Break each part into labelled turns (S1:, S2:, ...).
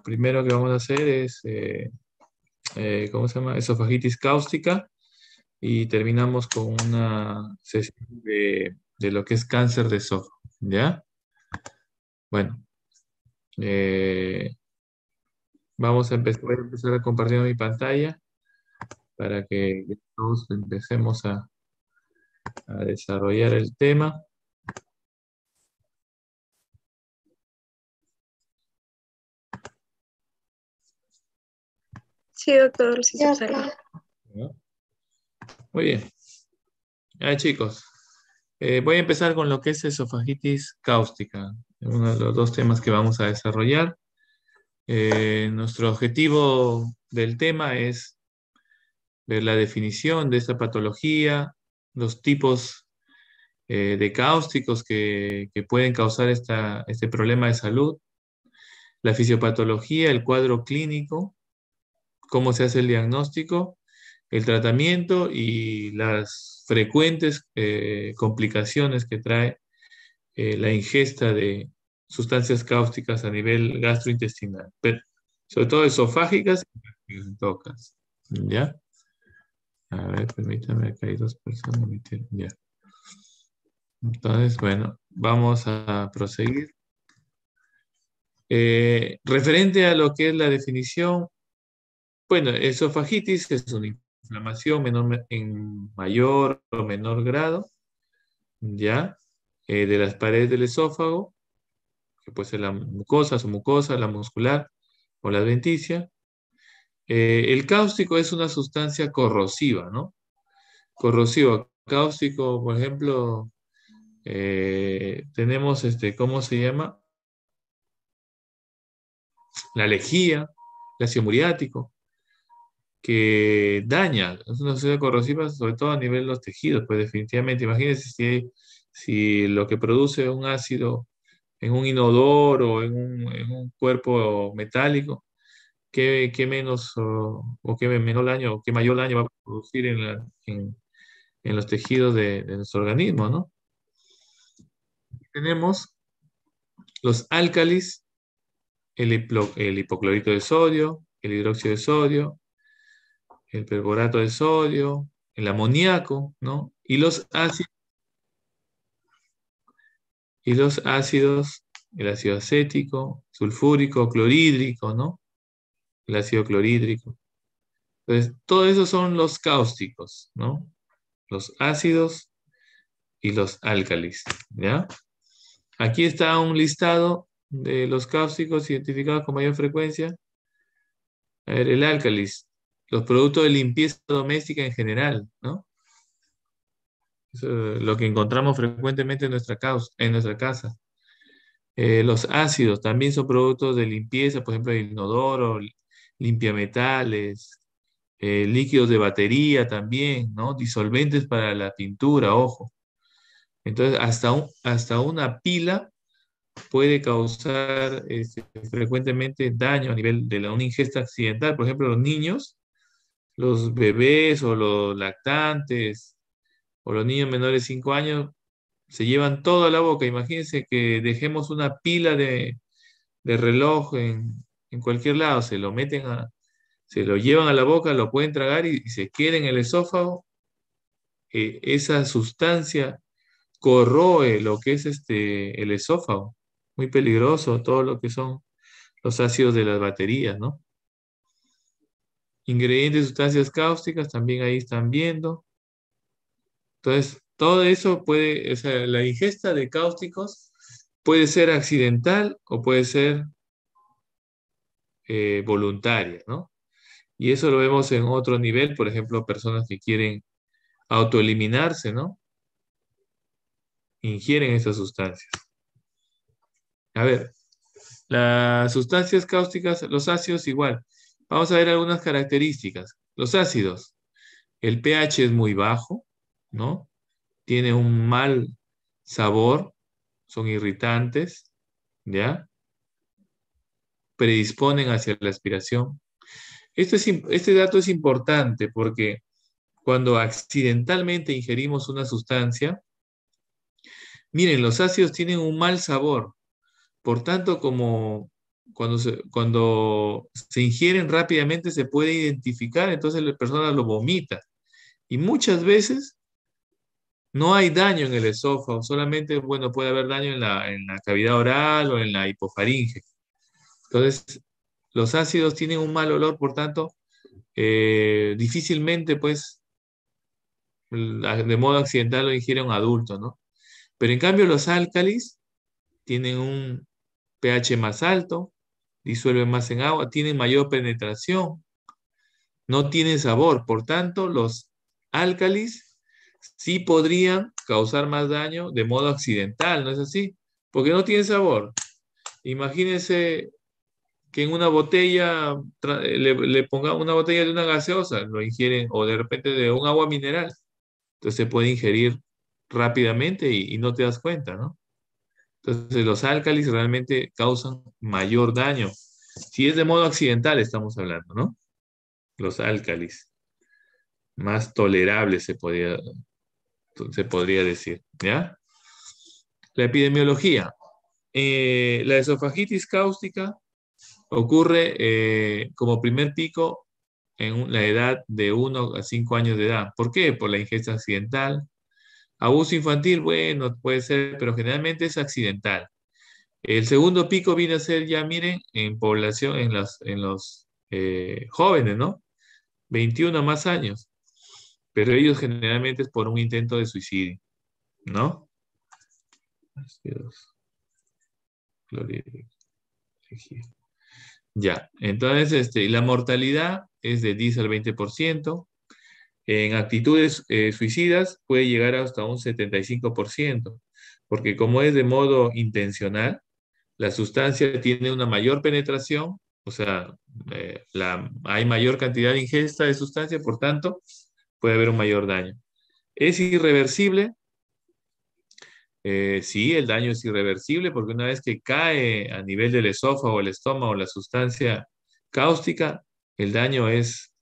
S1: primero que vamos a hacer es, ¿cómo se llama? Esofagitis cáustica y terminamos con una sesión de lo que es cáncer de esófago, ¿ya? Bueno, eh, voy a empezar a compartir mi pantalla para que todos empecemos a desarrollar el tema.
S2: Sí, doctor, sí se observa.
S1: ¿Ya? Muy bien. Ya, chicos, voy a empezar con lo que es esofagitis cáustica, uno de los dos temas que vamos a desarrollar. Nuestro objetivo del tema es ver la definición de esta patología, los tipos de cáusticos que pueden causar este problema de salud, la fisiopatología, el cuadro clínico, cómo se hace el diagnóstico, el tratamiento y las frecuentes complicaciones que trae la ingesta de sustancias cáusticas a nivel gastrointestinal, pero sobre todo esofágicas y en todo caso. ¿Ya? A ver, permítame, acá hay dos personas. Ya. Entonces, bueno, vamos a proseguir. Referente a lo que es la definición, bueno, esofagitis es una inflamación en mayor o menor grado, ¿ya? De las paredes del esófago, que puede ser la mucosa, su mucosa, la muscular o la adventicia. El cáustico es una sustancia corrosiva, ¿no? Corrosivo, cáustico, por ejemplo, tenemos, ¿cómo se llama? La lejía, el ácido muriático, que daña, es una sustancia corrosiva, sobre todo a nivel de los tejidos, pues definitivamente, imagínense si lo que produce un ácido en un inodoro o en un cuerpo metálico, qué menos o qué menor daño o qué mayor daño va a producir en los tejidos de nuestro organismo, ¿no? Tenemos los álcalis, el hipoclorito de sodio, el hidróxido de sodio, el perborato de sodio, el amoníaco, ¿no? Y los ácidos, el ácido acético, sulfúrico, clorhídrico, ¿no? El ácido clorhídrico. Entonces, todo eso son los cáusticos, ¿no? Los ácidos y los álcalis, ¿ya? Aquí está un listado de los cáusticos identificados con mayor frecuencia. A ver, el álcalis, los productos de limpieza doméstica en general, ¿no? Eso es lo que encontramos frecuentemente en nuestra casa. Los ácidos también son productos de limpieza, por ejemplo, el inodoro, limpiametales, líquidos de batería también, ¿no? Disolventes para la pintura, ojo. Entonces, hasta una pila puede causar frecuentemente daño a nivel de una ingesta accidental. Por ejemplo, los niños, los bebés o los lactantes o los niños menores de 5 años se llevan todo a la boca. Imagínense que dejemos una pila de reloj en cualquier lado, se lo llevan a la boca, lo pueden tragar y se queda en el esófago. Esa sustancia corroe lo que es el esófago. Muy peligroso todo lo que son los ácidos de las baterías, ¿no? Ingredientes, sustancias cáusticas, también ahí están viendo. Entonces, todo eso o sea, la ingesta de cáusticos puede ser accidental o puede ser voluntaria, ¿no? Y eso lo vemos en otro nivel, por ejemplo, personas que quieren autoeliminarse, ¿no? Ingieren esas sustancias. A ver, las sustancias cáusticas, los ácidos igual. Vamos a ver algunas características. Los ácidos, el pH es muy bajo, ¿no? Tiene un mal sabor, son irritantes, ¿ya? Predisponen hacia la aspiración. Este dato es importante porque cuando accidentalmente ingerimos una sustancia, miren, los ácidos tienen un mal sabor. Por tanto, como cuando se ingieren rápidamente se puede identificar, entonces la persona lo vomita. Y muchas veces no hay daño en el esófago, solamente, bueno, puede haber daño en la cavidad oral o en la hipofaringe. Entonces, los ácidos tienen un mal olor, por tanto, difícilmente, pues, de modo accidental lo ingiere un adulto, ¿no? Pero en cambio, los álcalis tienen un pH más alto, disuelven más en agua, tienen mayor penetración, no tienen sabor. Por tanto, los álcalis sí podrían causar más daño de modo accidental, ¿no es así? Porque no tienen sabor. Imagínense que en una botella le ponga una botella de una gaseosa, lo ingieren, o de repente de un agua mineral. Entonces se puede ingerir rápidamente y no te das cuenta, ¿no? Entonces los álcalis realmente causan mayor daño. Si es de modo accidental, estamos hablando, ¿no? Los álcalis, más tolerables se podría decir, ¿ya? La epidemiología. La esofagitis cáustica ocurre como primer pico en la edad de 1 a 5 años de edad. ¿Por qué? Por la ingesta accidental. Abuso infantil, bueno, puede ser, pero generalmente es accidental. El segundo pico viene a ser ya, miren, en población, en los jóvenes, ¿no? 21 más años. Pero ellos generalmente es por un intento de suicidio, ¿no? Ácidos clorhídricos. Ya, entonces, la mortalidad es de 10 al 20%. En actitudes suicidas puede llegar hasta un 75%, porque como es de modo intencional, la sustancia tiene una mayor penetración, o sea, hay mayor cantidad de ingesta de sustancia, por tanto, puede haber un mayor daño. ¿Es irreversible? Sí, el daño es irreversible porque una vez que cae a nivel del esófago, el estómago, la sustancia cáustica, el daño es,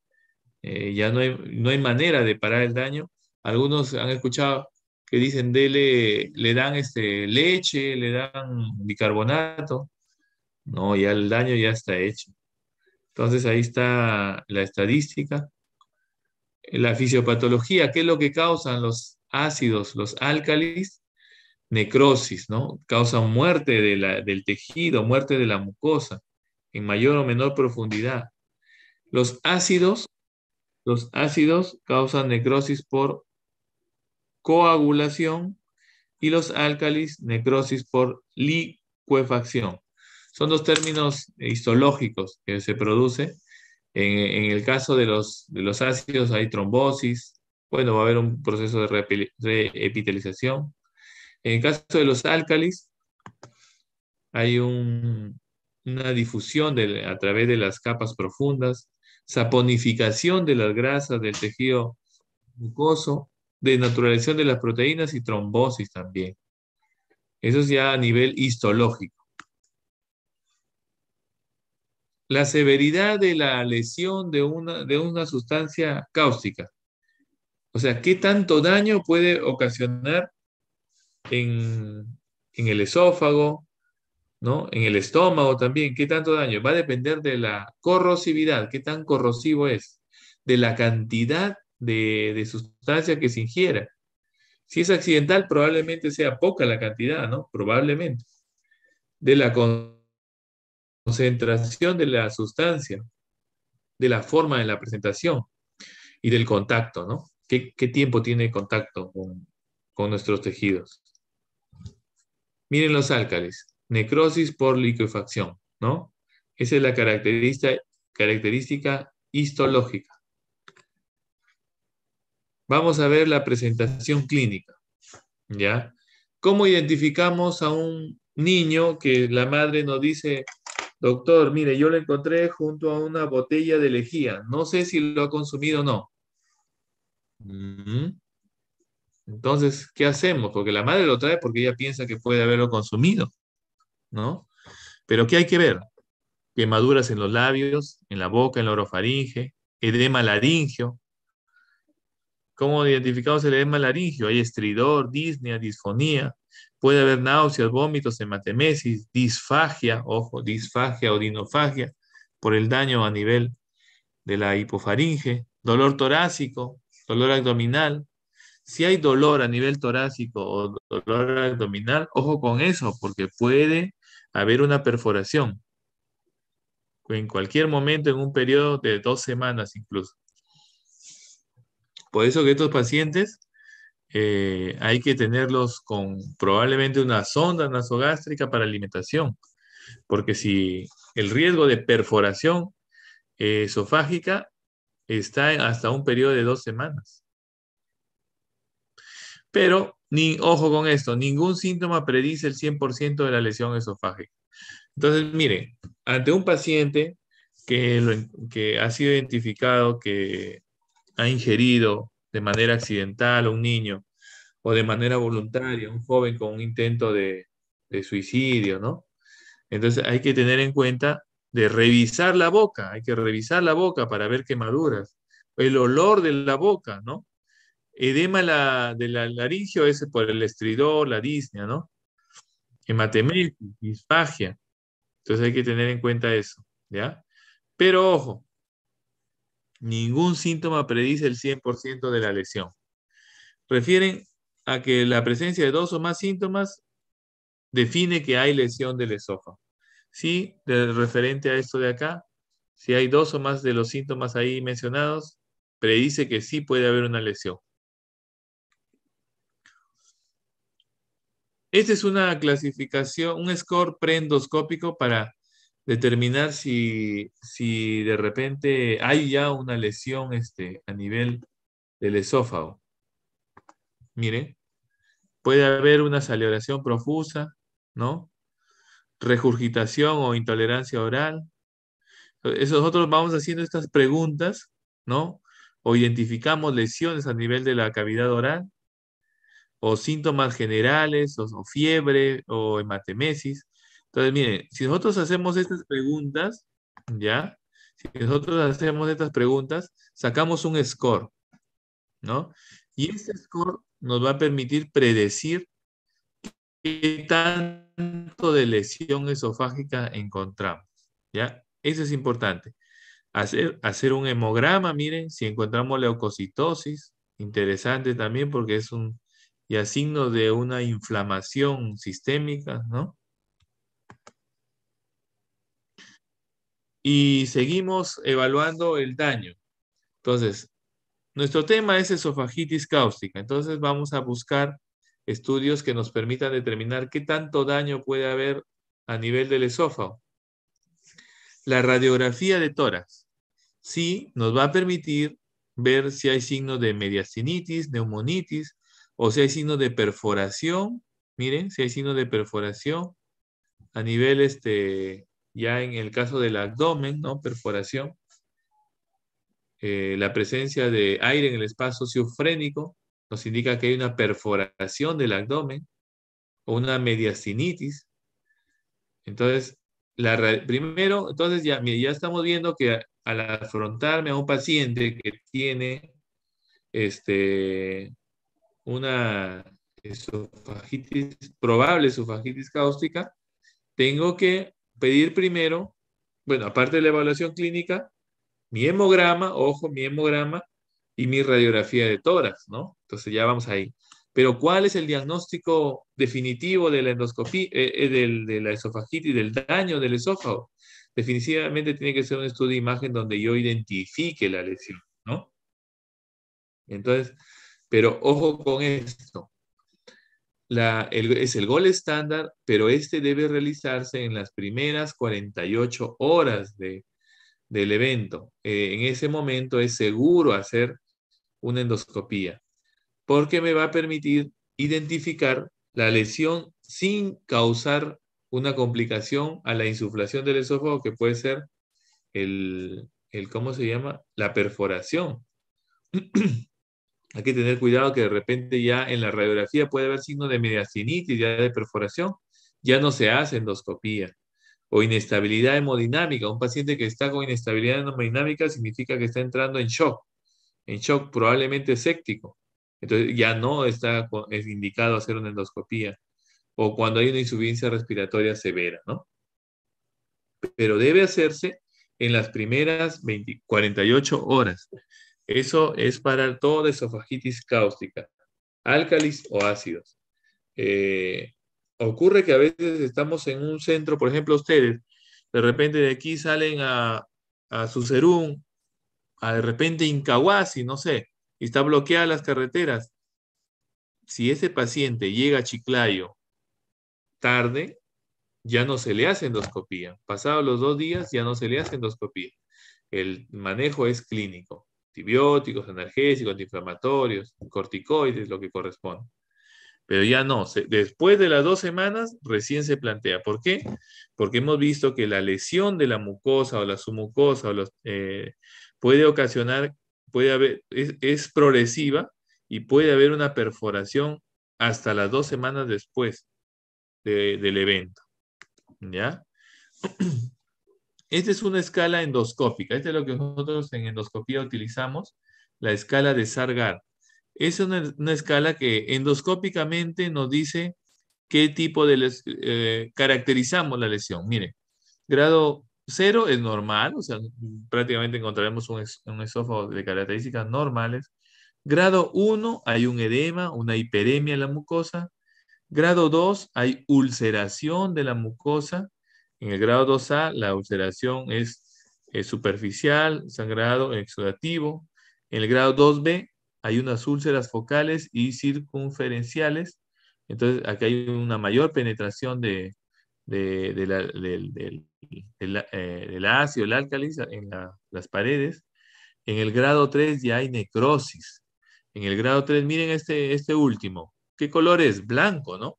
S1: ya no hay manera de parar el daño. Algunos han escuchado que dicen, le dan leche, le dan bicarbonato. No, ya el daño ya está hecho. Entonces ahí está la estadística. La fisiopatología, ¿qué es lo que causan los ácidos, los álcalis? Necrosis, ¿no? Causan muerte del tejido, muerte de la mucosa, en mayor o menor profundidad. Los ácidos, los ácidos causan necrosis por coagulación y los álcalis, necrosis por licuefacción. Son dos términos histológicos que se producen. En el caso de los ácidos hay trombosis, bueno, va a haber un proceso de reepitelización. En el caso de los álcalis, hay una difusión a través de las capas profundas, saponificación de las grasas del tejido mucoso, desnaturalización de las proteínas y trombosis también. Eso es ya a nivel histológico. La severidad de la lesión de una sustancia cáustica. O sea, ¿qué tanto daño puede ocasionar en el esófago, ¿no? En el estómago también, ¿qué tanto daño? Va a depender de la corrosividad, qué tan corrosivo es, de la cantidad de sustancia que se ingiera. Si es accidental, probablemente sea poca la cantidad, ¿no? Probablemente. De la concentración de la sustancia, de la forma de la presentación y del contacto, ¿no? ¿Qué tiempo tiene contacto con nuestros tejidos? Miren los álcalis, necrosis por liquefacción, ¿no? Esa es la característica histológica. Vamos a ver la presentación clínica, ¿ya? ¿Cómo identificamos a un niño que la madre nos dice, doctor, mire, yo lo encontré junto a una botella de lejía, no sé si lo ha consumido o no? Entonces, ¿qué hacemos? Porque la madre lo trae porque ella piensa que puede haberlo consumido, ¿no? Pero ¿qué hay que ver? Quemaduras en los labios, en la boca, en la orofaringe, edema laringio. ¿Cómo identificamos el edema laringio? Hay estridor, disnea, disfonía, Puede haber náuseas, vómitos, hematemesis, disfagia, ojo, disfagia o dinofagia por el daño a nivel de la hipofaringe, dolor torácico, dolor abdominal. Si hay dolor a nivel torácico o dolor abdominal, ojo con eso, porque puede haber una perforación en cualquier momento, en un periodo de 2 semanas incluso. Por eso que estos pacientes hay que tenerlos con probablemente una sonda nasogástrica para alimentación, porque si el riesgo de perforación esofágica está hasta un periodo de 2 semanas. Pero, ojo con esto, ningún síntoma predice el 100% de la lesión esofágica. Entonces, mire, ante un paciente que ha sido identificado que ha ingerido de manera accidental a un niño o de manera voluntaria, un joven con un intento de suicidio, ¿no? Entonces hay que tener en cuenta de revisar la boca, hay que revisar la boca para ver quemaduras, el olor de la boca, ¿no? Edema de la laringio es por el estridor, la disnea, ¿no? Hematemesis, disfagia. Entonces hay que tener en cuenta eso, ¿ya? Pero ojo, ningún síntoma predice el 100% de la lesión. Refieren a que la presencia de 2 o más síntomas define que hay lesión del esófago. Sí, referente a esto de acá, si hay 2 o más de los síntomas ahí mencionados, predice que sí puede haber una lesión. Esta es una clasificación, un score preendoscópico para determinar si de repente hay ya una lesión a nivel del esófago. Miren, puede haber una salivación profusa, ¿no? Regurgitación o intolerancia oral. Nosotros vamos haciendo estas preguntas, ¿no? O identificamos lesiones a nivel de la cavidad oral, o síntomas generales, o fiebre, o hematemesis. Entonces, miren, si nosotros hacemos estas preguntas, ¿ya? Si nosotros hacemos estas preguntas, sacamos un score, ¿no? Y este score nos va a permitir predecir qué tanto de lesión esofágica encontramos, ¿ya? Eso es importante. Hacer un hemograma, miren, si encontramos leucocitosis, interesante también porque es ya signo de una inflamación sistémica, ¿no? Y seguimos evaluando el daño. Entonces, nuestro tema es esofagitis cáustica. Entonces, vamos a buscar estudios que nos permitan determinar qué tanto daño puede haber a nivel del esófago. La radiografía de tórax sí nos va a permitir ver si hay signos de mediastinitis, neumonitis, o si hay signos de perforación. Miren, si hay signos de perforación a nivel, ya en el caso del abdomen, ¿no? Perforación. La presencia de aire en el espacio sociofrénico nos indica que hay una perforación del abdomen o una mediastinitis. Entonces, primero, entonces ya, mire, ya estamos viendo que al afrontarme a un paciente que tiene una esofagitis, probable esofagitis cáustica, tengo que pedir primero, bueno, aparte de la evaluación clínica, mi hemograma, ojo, mi hemograma y mi radiografía de tórax, ¿no? Entonces ya vamos ahí. Pero ¿cuál es el diagnóstico definitivo de la endoscopía, de la esofagitis, del daño del esófago? Definitivamente tiene que ser un estudio de imagen donde yo identifique la lesión, ¿no? Entonces, pero ojo con esto. Es el gol estándar, pero este debe realizarse en las primeras 48 horas del evento. En ese momento es seguro hacer una endoscopía, porque me va a permitir identificar la lesión sin causar una complicación a la insuflación del esófago, que puede ser ¿cómo se llama? La perforación. Hay que tener cuidado que de repente ya en la radiografía puede haber signos de mediastinitis, ya de perforación, ya no se hace endoscopía. O inestabilidad hemodinámica. Un paciente que está con inestabilidad hemodinámica significa que está entrando en shock probablemente séptico. Entonces ya no es indicado hacer una endoscopía. o cuando hay una insuficiencia respiratoria severa, ¿no? Pero debe hacerse en las primeras 48 horas. Eso es para toda esofagitis cáustica, álcalis o ácidos. Eh, Ocurre que a veces estamos en un centro, por ejemplo, ustedes, de repente de aquí salen a Sucerún, a de repente Incahuasi, no sé, y está bloqueada las carreteras. Si ese paciente llega a Chiclayo tarde, ya no se le hace endoscopía. Pasados los 2 días, ya no se le hace endoscopía. El manejo es clínico. Antibióticos, analgésicos, antiinflamatorios, corticoides, lo que corresponde. Pero ya no, después de las 2 semanas recién se plantea. ¿Por qué? Porque hemos visto que la lesión de la mucosa o la submucosa puede ocasionar, puede haber, es progresiva y puede haber una perforación hasta las 2 semanas después del evento. ¿Ya? Esta es una escala endoscópica. Esta es lo que nosotros en endoscopía utilizamos, la escala de Sargar. Es una escala que endoscópicamente nos dice qué tipo de caracterizamos la lesión. Mire, grado 0 es normal, o sea, prácticamente encontraremos un esófago de características normales. Grado 1 hay un edema, una hiperemia en la mucosa. Grado 2 hay ulceración de la mucosa. En el grado 2A la ulceración es superficial, sangrado exudativo. En el grado 2B hay unas úlceras focales y circunferenciales. Entonces, aquí hay una mayor penetración del ácido, el álcalis en las paredes. En el grado 3 ya hay necrosis. En el grado 3, miren este último. ¿Qué color es? Blanco, ¿no?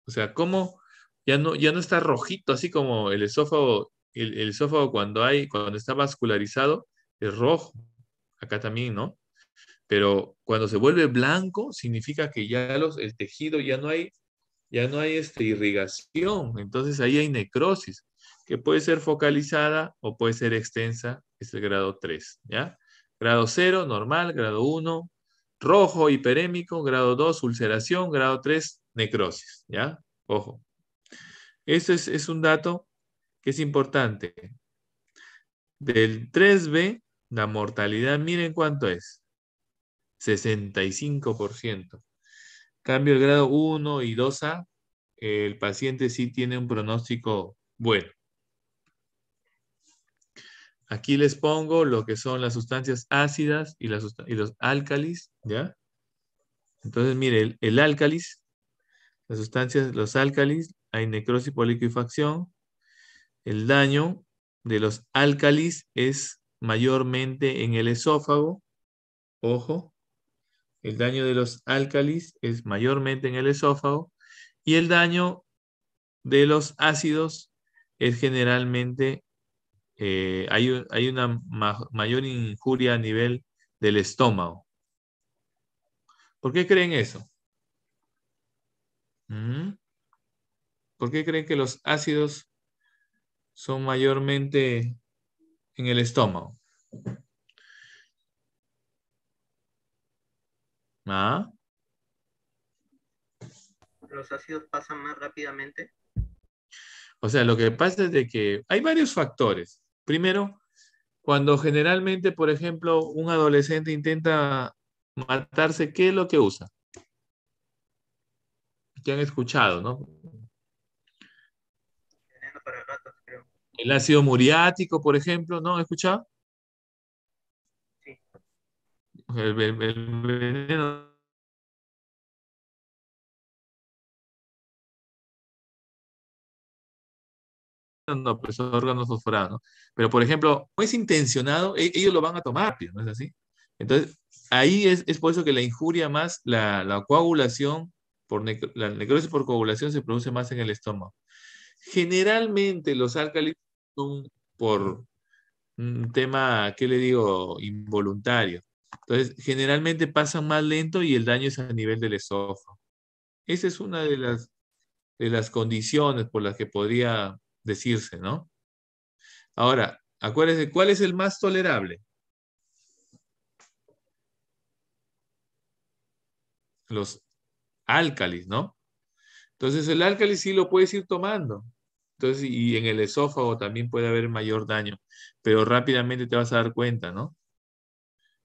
S1: O sea, ¿cómo ya no está rojito, así como el esófago, el esófago cuando está vascularizado, es rojo. Acá también, ¿no? Pero cuando se vuelve blanco, significa que ya el tejido ya no hay irrigación. Entonces ahí hay necrosis, que puede ser focalizada o puede ser extensa. Es el grado 3, ¿ya? Grado 0, normal. Grado 1, rojo, hiperémico. Grado 2, ulceración. Grado 3, necrosis, ¿ya? Ojo. Esto es un dato que es importante. Del 3B, la mortalidad, miren cuánto es. 65%. Cambio el grado 1 y 2A, el paciente sí tiene un pronóstico bueno. Aquí les pongo lo que son las sustancias ácidas y los álcalis, ¿ya? Entonces, mire, el álcalis, las sustancias, los álcalis, hay necrosis por liquefacción. El daño de los álcalis es mayormente en el esófago. Ojo, el daño de los álcalis es mayormente en el esófago. Y el daño de los ácidos es generalmente, hay una mayor injuria a nivel del estómago. ¿Por qué creen eso? ¿Mm? ¿Por qué creen que los ácidos son mayormente en el estómago? ¿Ah?
S3: Los ácidos pasan más rápidamente.
S1: O sea, lo que pasa es de que hay varios factores. Primero, cuando generalmente, por ejemplo, un adolescente intenta matarse, ¿qué es lo que usa? Que han escuchado, ¿no?
S3: Veneno para gatos, creo.
S1: El ácido muriático, por ejemplo, ¿no? ¿Han escuchado?
S3: Sí.
S1: El veneno no, pues órganos fosforados, ¿no? Pero, por ejemplo, no es intencionado, ellos lo van a tomar rápido, ¿no es así? Entonces, ahí es por eso que la injuria más, la coagulación, la necrosis por coagulación se produce más en el estómago. Generalmente los álcalis son por un tema, ¿qué le digo? Involuntario. Entonces, generalmente pasan más lento y el daño es a nivel del esófago. Esa es una de las condiciones por las que podría decirse, ¿no? Ahora, acuérdense, ¿cuál es el más tolerable? Los álcalis, ¿no? Entonces el álcali sí lo puedes ir tomando. Entonces, y en el esófago también puede haber mayor daño, pero rápidamente te vas a dar cuenta, ¿no?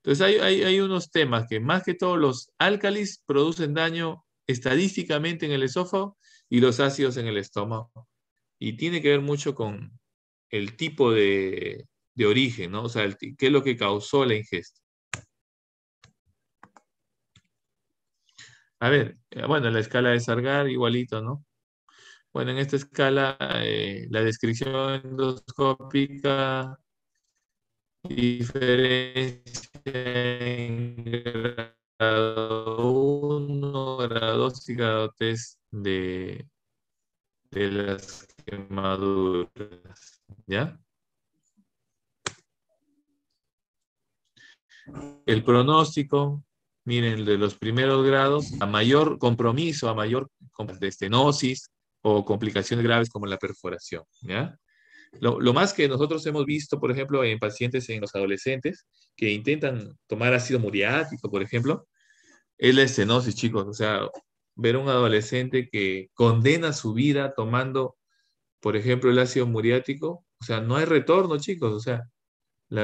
S1: Entonces hay unos temas que más que todo los álcalis producen daño estadísticamente en el esófago y los ácidos en el estómago. Y tiene que ver mucho con el tipo de origen, ¿no? O sea, qué es lo que causó la ingesta. A ver, bueno, la escala de Sargar igualito, ¿no? Bueno, en esta escala, la descripción endoscópica diferencia en grado 1, grado 2 y grado 3 de las quemaduras, ¿ya? El pronóstico, miren, de los primeros grados, a mayor compromiso, a mayor de estenosis o complicaciones graves como la perforación, ¿ya? Lo más que nosotros hemos visto, por ejemplo, en pacientes, en los adolescentes, que intentan tomar ácido muriático, por ejemplo, es la estenosis, chicos. O sea, ver a un adolescente que condena su vida tomando, por ejemplo, el ácido muriático, o sea, no hay retorno, chicos. O sea,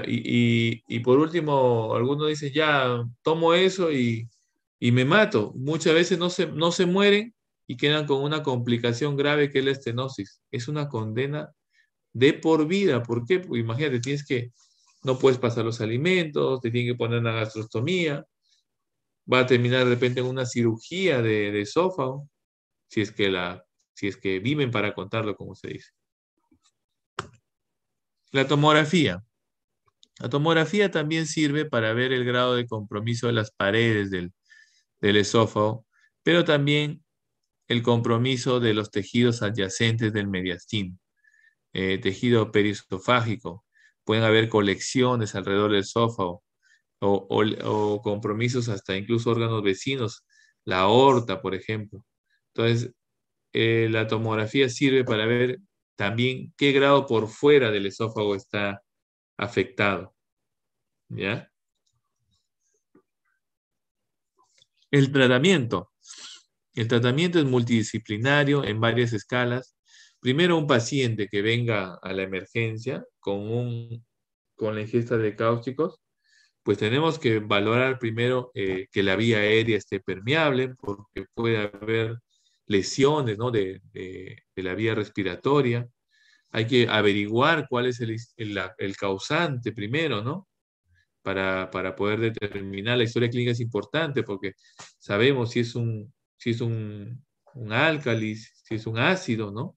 S1: y por último, algunos dicen, ya, tomo eso y me mato. Muchas veces no se mueren y quedan con una complicación grave que es la estenosis. Es una condena de por vida. ¿Por qué? Porque imagínate, no puedes pasar los alimentos, te tienen que poner una gastrostomía, va a terminar de repente en una cirugía de esófago, si es que si es que viven para contarlo, como se dice. La tomografía. La tomografía también sirve para ver el grado de compromiso de las paredes del esófago, pero también el compromiso de los tejidos adyacentes del mediastino, tejido periesofágico. Pueden haber colecciones alrededor del esófago o compromisos hasta incluso órganos vecinos, la aorta, por ejemplo. Entonces, la tomografía sirve para ver también qué grado por fuera del esófago está afectado, ¿ya? El tratamiento. El tratamiento es multidisciplinario en varias escalas. Primero, un paciente que venga a la emergencia con la ingesta de cáusticos, pues tenemos que valorar primero que la vía aérea esté permeable, porque puede haber lesiones, ¿no? de la vía respiratoria. Hay que averiguar cuál es el causante primero, ¿no? Para poder determinar la historia clínica es importante porque sabemos si es un álcali, si es un ácido, ¿no?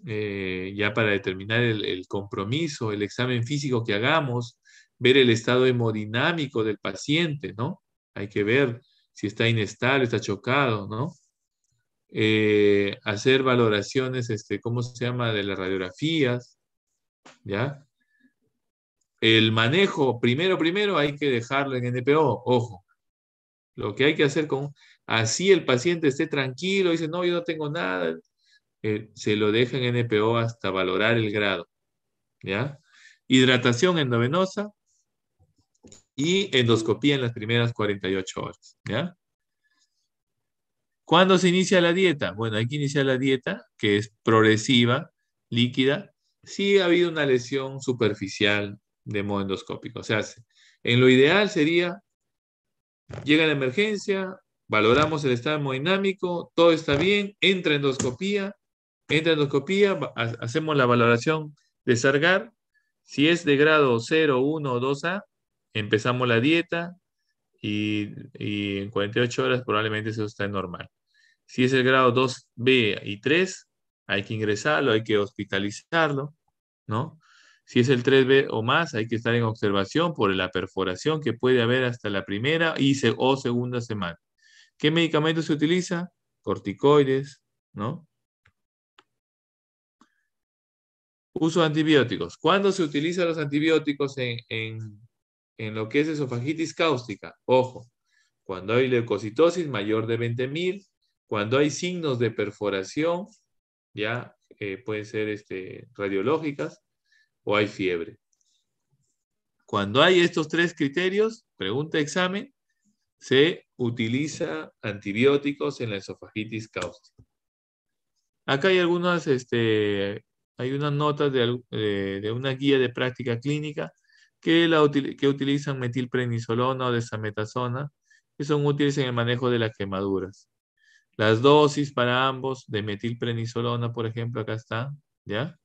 S1: Ya para determinar el compromiso, el examen físico que hagamos, ver el estado hemodinámico del paciente, ¿no? Hay que ver si está inestable, está chocado, ¿no? Hacer valoraciones, ¿cómo se llama? De las radiografías, ¿ya? El manejo, primero hay que dejarlo en NPO, ojo. Lo que hay que hacer así el paciente esté tranquilo, dice, no, yo no tengo nada, se lo deja en NPO hasta valorar el grado, ¿ya? Hidratación endovenosa y endoscopía en las primeras 48 horas, ¿ya? ¿Cuándo se inicia la dieta? Bueno, hay que iniciar la dieta, que es progresiva, líquida, si ha habido una lesión superficial de modo endoscópico. O sea, en lo ideal sería, llega la emergencia, valoramos el estado hemodinámico, todo está bien, entra endoscopía, hacemos la valoración de Sargar. Si es de grado 0, 1 o 2A, empezamos la dieta y en 48 horas probablemente eso está normal. Si es el grado 2B y 3, hay que ingresarlo, hay que hospitalizarlo, ¿no? Si es el 3B o más, hay que estar en observación por la perforación que puede haber hasta la primera o segunda semana. ¿Qué medicamento se utiliza? Corticoides, ¿no? Uso de antibióticos. ¿Cuándo se utilizan los antibióticos en lo que es esofagitis cáustica? Ojo, cuando hay leucocitosis mayor de 20.000, cuando hay signos de perforación, ya pueden ser radiológicas, o hay fiebre. Cuando hay estos tres criterios, pregunta examen, se utiliza antibióticos en la esofagitis cáustica. Acá hay algunas, hay unas notas de una guía de práctica clínica que utilizan metilprednisolona o desametasona, que son útiles en el manejo de las quemaduras. Las dosis para ambos de metilprednisolona, por ejemplo, acá están, ¿ya?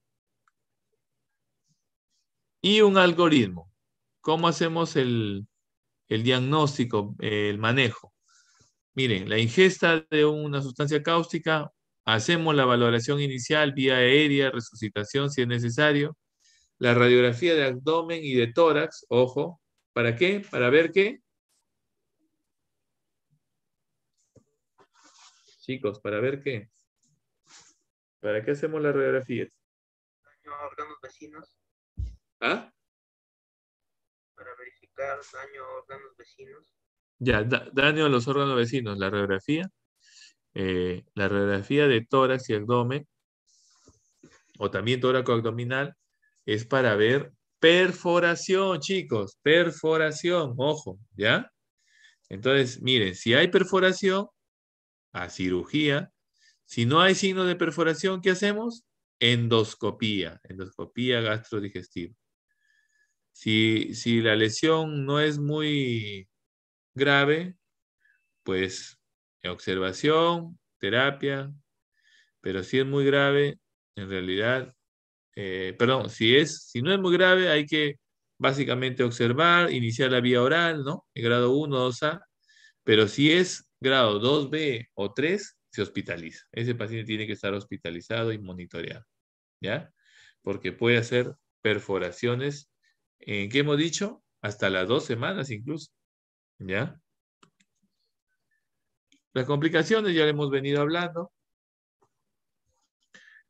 S1: Y un algoritmo. ¿Cómo hacemos el diagnóstico, el manejo? Miren, la ingesta de una sustancia cáustica, hacemos la valoración inicial, vía aérea, resucitación si es necesario, la radiografía de abdomen y de tórax, ojo, ¿para qué? Para ver qué. Chicos, ¿para ver qué? ¿Para qué hacemos las radiografías?
S3: Daño a órganos vecinos,
S1: ¿Ah?
S3: para verificar daño a órganos vecinos.
S1: Ya, daño a los órganos vecinos, la radiografía de tórax y abdomen, o también tóraco abdominal, es para ver perforación, chicos, perforación, ojo, ¿ya? Entonces, miren, si hay perforación, a cirugía. Si no hay signo de perforación, ¿qué hacemos? Endoscopía gastrodigestiva. Si la lesión no es muy grave, pues observación, terapia, pero si es muy grave, en realidad, perdón, si no es muy grave, hay que básicamente observar, iniciar la vía oral, ¿no? En grado 1, 2A, pero si es grado 2B o 3, se hospitaliza. Ese paciente tiene que estar hospitalizado y monitoreado, ¿ya? Porque puede hacer perforaciones, ¿qué hemos dicho? Hasta las 2 semanas incluso, ¿ya? Las complicaciones ya le hemos venido hablando.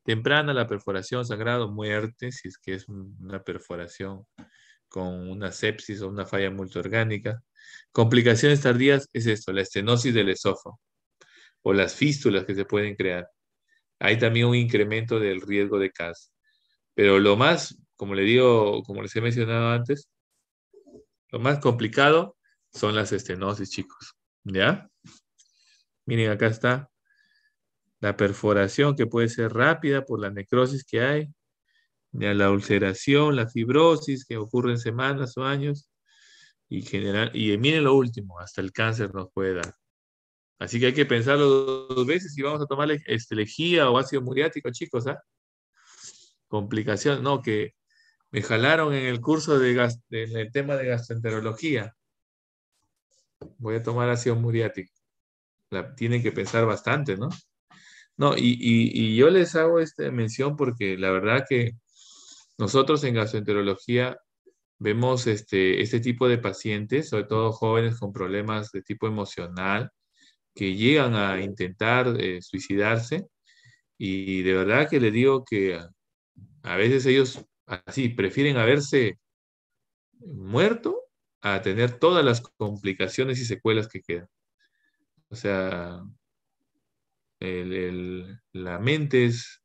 S1: Temprana la perforación, sangrado, muerte, si es que es una perforación con una sepsis o una falla multiorgánica. Complicaciones tardías es esto, la estenosis del esófago o las fístulas que se pueden crear. Hay también un incremento del riesgo de cáncer. Pero lo más, como le digo, como les he mencionado antes, lo más complicado son las estenosis, chicos. ¿Ya? Miren, acá está la perforación que puede ser rápida por la necrosis que hay, ya la ulceración, la fibrosis que ocurre en semanas o años, y miren lo último, hasta el cáncer nos puede dar. Así que hay que pensarlo 2 veces si vamos a tomar lejía o ácido muriático, chicos, ¿ah? Complicación, no, que me jalaron en el curso en el tema de gastroenterología. Voy a tomar ácido muriático. Tienen que pensar bastante, ¿no? No, y yo les hago esta mención porque la verdad que nosotros en gastroenterología vemos este tipo de pacientes, sobre todo jóvenes con problemas de tipo emocional, que llegan a intentar suicidarse y de verdad que les digo que a veces ellos así prefieren haberse muerto a tener todas las complicaciones y secuelas que quedan. O sea, la mente es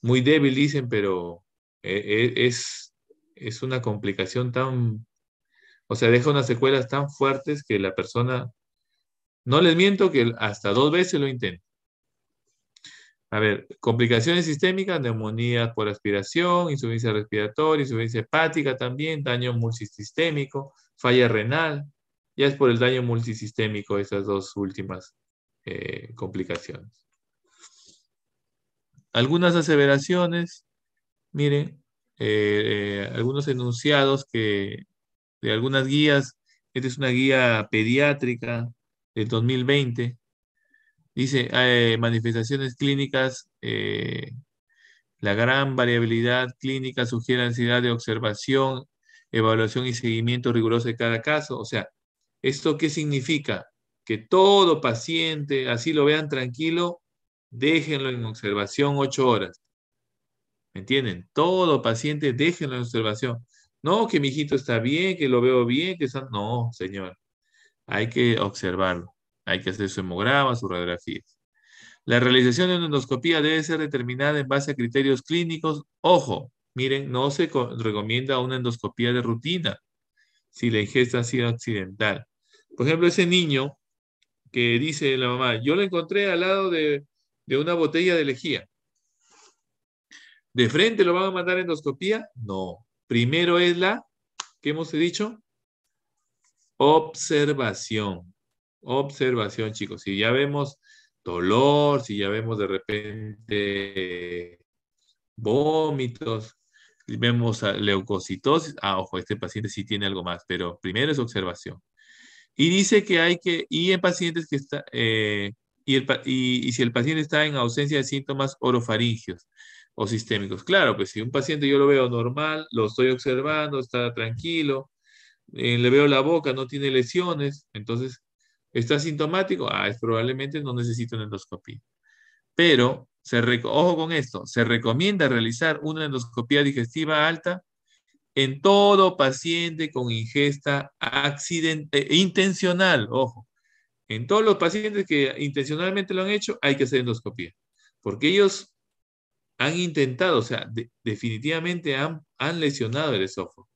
S1: muy débil, dicen, pero es una complicación tan, o sea, deja unas secuelas tan fuertes que la persona, no les miento que hasta 2 veces lo intenta. A ver, complicaciones sistémicas, neumonía por aspiración, insuficiencia respiratoria, insuficiencia hepática también, daño multisistémico, falla renal. Ya es por el daño multisistémico esas dos últimas complicaciones. Algunas aseveraciones, miren, algunos enunciados de algunas guías. Esta es una guía pediátrica del 2020. Dice, manifestaciones clínicas, la gran variabilidad clínica sugiere ansiedad de observación, evaluación y seguimiento riguroso de cada caso. O sea, ¿esto qué significa? Que todo paciente, así lo vean tranquilo, déjenlo en observación 8 horas. ¿Me entienden? Todo paciente, déjenlo en observación. No, que mi hijito está bien, que lo veo bien, que está... No, señor. Hay que observarlo. Hay que hacer su hemograma, su radiografía. La realización de una endoscopía debe ser determinada en base a criterios clínicos. Ojo, miren, no se recomienda una endoscopía de rutina si la ingesta ha sido accidental. Por ejemplo, ese niño que dice la mamá, yo lo encontré al lado de una botella de lejía. ¿De frente lo van a mandar a endoscopía? No. Primero es ¿qué hemos dicho? Observación. Observación, chicos. Si ya vemos dolor, si ya vemos de repente vómitos, si vemos leucocitosis, ojo, este paciente sí tiene algo más, pero primero es observación. Y dice que y en pacientes que está, y si el paciente está en ausencia de síntomas orofaringios o sistémicos. Claro, pues si un paciente yo lo veo normal, lo estoy observando, está tranquilo, le veo la boca, no tiene lesiones, entonces, ¿está sintomático? Es probablemente no necesita una endoscopía. Pero, ojo con esto, se recomienda realizar una endoscopía digestiva alta en todo paciente con ingesta intencional, ojo. En todos los pacientes que intencionalmente lo han hecho, hay que hacer endoscopía. Porque ellos han intentado, o sea, definitivamente han lesionado el esófago.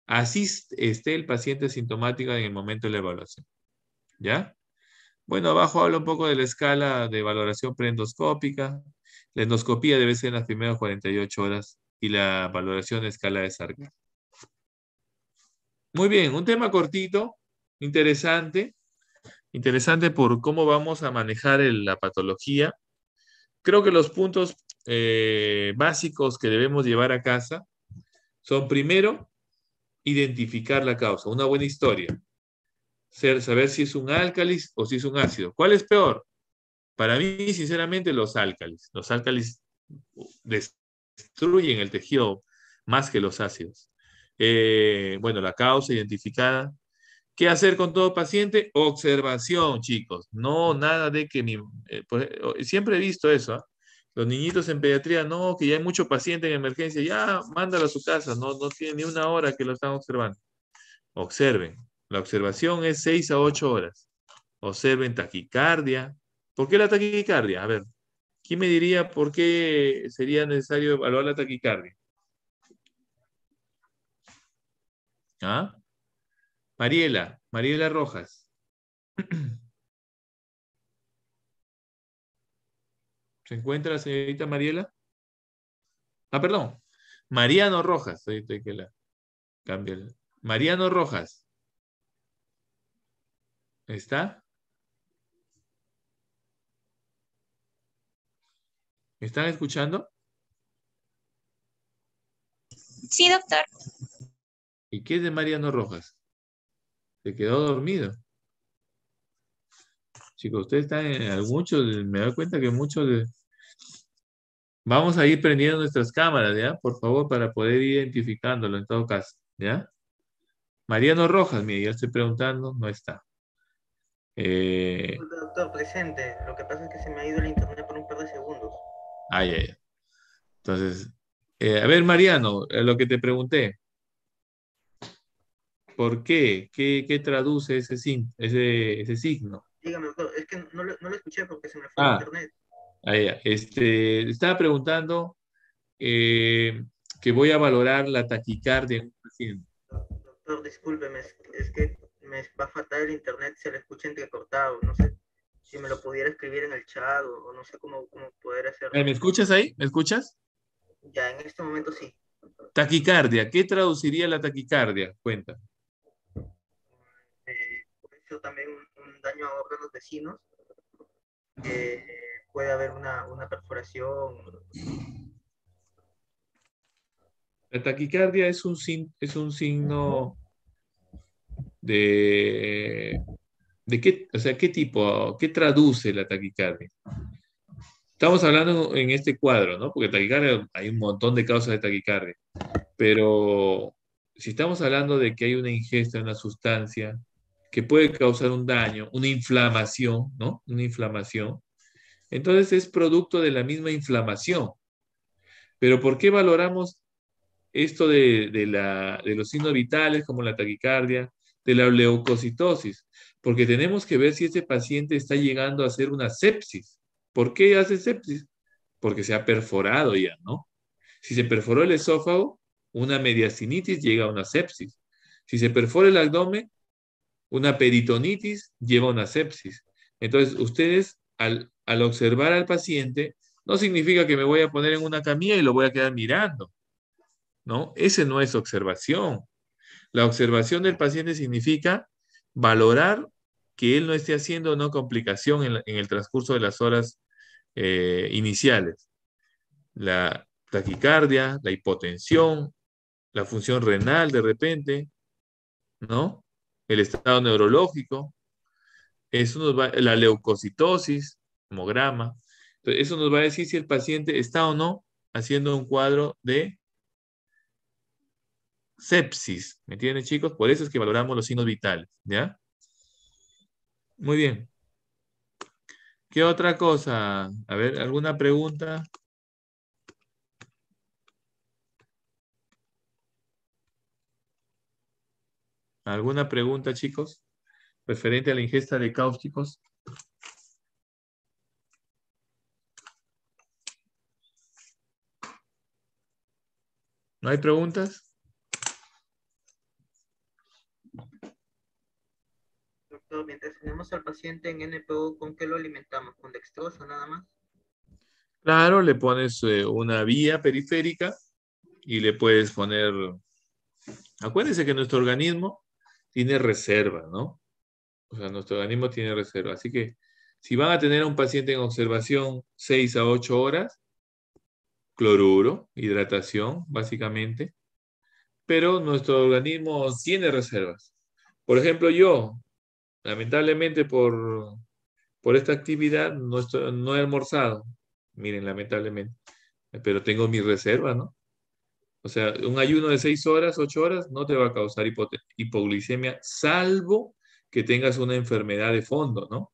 S1: Así esté el paciente sintomático en el momento de la evaluación. ¿Ya? Bueno, abajo habla un poco de la escala de valoración preendoscópica. La endoscopía debe ser en las primeras 48 horas y la valoración de escala de Sargent. Muy bien, un tema cortito, interesante por cómo vamos a manejar la patología. Creo que los puntos básicos que debemos llevar a casa son, primero, identificar la causa, una buena historia. Saber si es un álcalis o si es un ácido. ¿Cuál es peor? Para mí, sinceramente, los álcalis. Los álcalis destruyen el tejido más que los ácidos. Bueno, la causa identificada. ¿Qué hacer con todo paciente? Observación, chicos. No, nada de que siempre he visto eso, ¿ah? Los niñitos en pediatría, no, que ya hay mucho paciente en emergencia, ya, mándalo a su casa, no tiene ni una hora que lo están observando. Observen. La observación es 6 a 8 horas. Observen taquicardia. ¿Por qué la taquicardia? A ver, ¿quién me diría por qué sería necesario evaluar la taquicardia? ¿Ah? Mariela Rojas. ¿Se encuentra la señorita Mariela? Perdón. Mariano Rojas. Ahorita que la cambia. Mariano Rojas. ¿Está? ¿Me están escuchando?
S2: Sí, doctor.
S1: ¿Y qué es de Mariano Rojas? Se quedó dormido. Chicos, ustedes están me doy cuenta que muchos vamos a ir prendiendo nuestras cámaras, ¿ya? Por favor, para poder ir identificándolo en todo caso, ¿ya? Mariano Rojas, mire, ya estoy preguntando, no está.
S3: Doctor, presente. Lo que pasa es que se me ha ido el internet por un par de segundos.
S1: Ya. Entonces, a ver, Mariano, lo que te pregunté, ¿por qué? ¿Qué traduce ese signo?
S3: Dígame, doctor, es que no lo escuché porque se me fue el
S1: Ah,
S3: internet.
S1: ya. Estaba preguntando que voy a valorar la taquicardia en un paciente.
S3: Doctor, discúlpeme, es que me va fatal el internet, se le escucha entrecortado. No sé si me lo pudiera escribir en el chat o no sé cómo poder hacerlo.
S1: ¿Me escuchas ahí? ¿Me escuchas?
S3: Ya, en este momento sí.
S1: Taquicardia, ¿qué traduciría la taquicardia? Cuenta.
S3: Puede ser también un daño a órganos vecinos. Eh, puede haber una perforación.
S1: La taquicardia es un signo de qué, o sea, qué tipo, qué traduce la taquicardia. Estamos hablando en este cuadro, ¿no? Porque taquicardia, hay un montón de causas de taquicardia. Pero si estamos hablando de que hay una ingesta de una sustancia que puede causar un daño, una inflamación, ¿no? Una inflamación. Entonces es producto de la misma inflamación. Pero ¿por qué valoramos esto de los signos vitales como la taquicardia, de la leucocitosis? Porque tenemos que ver si este paciente está llegando a hacer una sepsis. ¿Por qué hace sepsis? Porque se ha perforado ya, ¿no? Si se perforó el esófago, una mediastinitis llega a una sepsis. Si se perfora el abdomen, Una peritonitis lleva a una sepsis. Entonces, ustedes, al observar al paciente, no significa que me voy a poner en una camilla y lo voy a quedar mirando, ¿no? Ese no es observación. La observación del paciente significa valorar que él no esté haciendo una complicación en el transcurso de las horas iniciales. La taquicardia, la hipotensión, la función renal de repente, ¿no? El estado neurológico, la leucocitosis, hemograma. Entonces, eso nos va a decir si el paciente está o no haciendo un cuadro de sepsis. ¿Me entienden, chicos? Por eso es que valoramos los signos vitales, ¿ya? Muy bien. ¿Qué otra cosa? A ver, ¿alguna pregunta? ¿Alguna pregunta, chicos? Referente a la ingesta de cáusticos. ¿No hay preguntas?
S3: Doctor, mientras tenemos al paciente en NPO, ¿con qué lo alimentamos? ¿Con dextrosa nada más?
S1: Claro, le pones una vía periférica y le puedes poner... Acuérdense que nuestro organismo tiene reserva, ¿no? O sea, nuestro organismo tiene reserva. Así que si van a tener a un paciente en observación 6 a 8 horas, cloruro, hidratación, básicamente, pero nuestro organismo tiene reservas. Por ejemplo, yo, lamentablemente por esta actividad, no he almorzado. Miren, lamentablemente. Pero tengo mi reserva, ¿no? O sea, un ayuno de 6 horas, 8 horas, no te va a causar hipoglicemia, salvo que tengas una enfermedad de fondo, ¿no?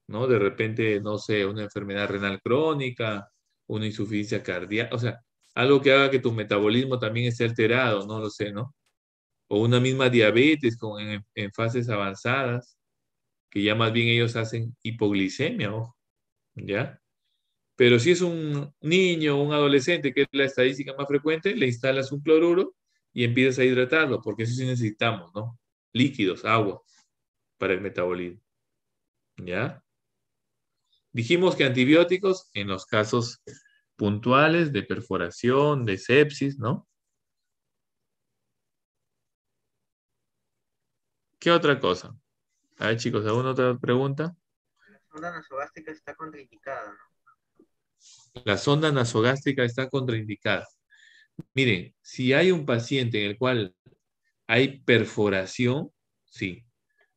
S1: ¿No? De repente, no sé, una enfermedad renal crónica, una insuficiencia cardíaca, o sea, algo que haga que tu metabolismo también esté alterado, no lo sé, ¿no? O una misma diabetes en fases avanzadas, que ya más bien ellos hacen hipoglicemia, ojo, ¿ya? Pero si es un niño o un adolescente, que es la estadística más frecuente, le instalas un cloruro y empiezas a hidratarlo, porque eso sí necesitamos, ¿no? Líquidos, agua para el metabolismo, ¿ya? Dijimos que antibióticos en los casos puntuales de perforación, de sepsis, ¿no? ¿Qué otra cosa? A ver, chicos, ¿alguna otra pregunta?
S3: La sonda nasogástrica está contraindicada, ¿no?
S1: La sonda nasogástrica está contraindicada. Miren, si hay un paciente en el cual hay perforación, sí.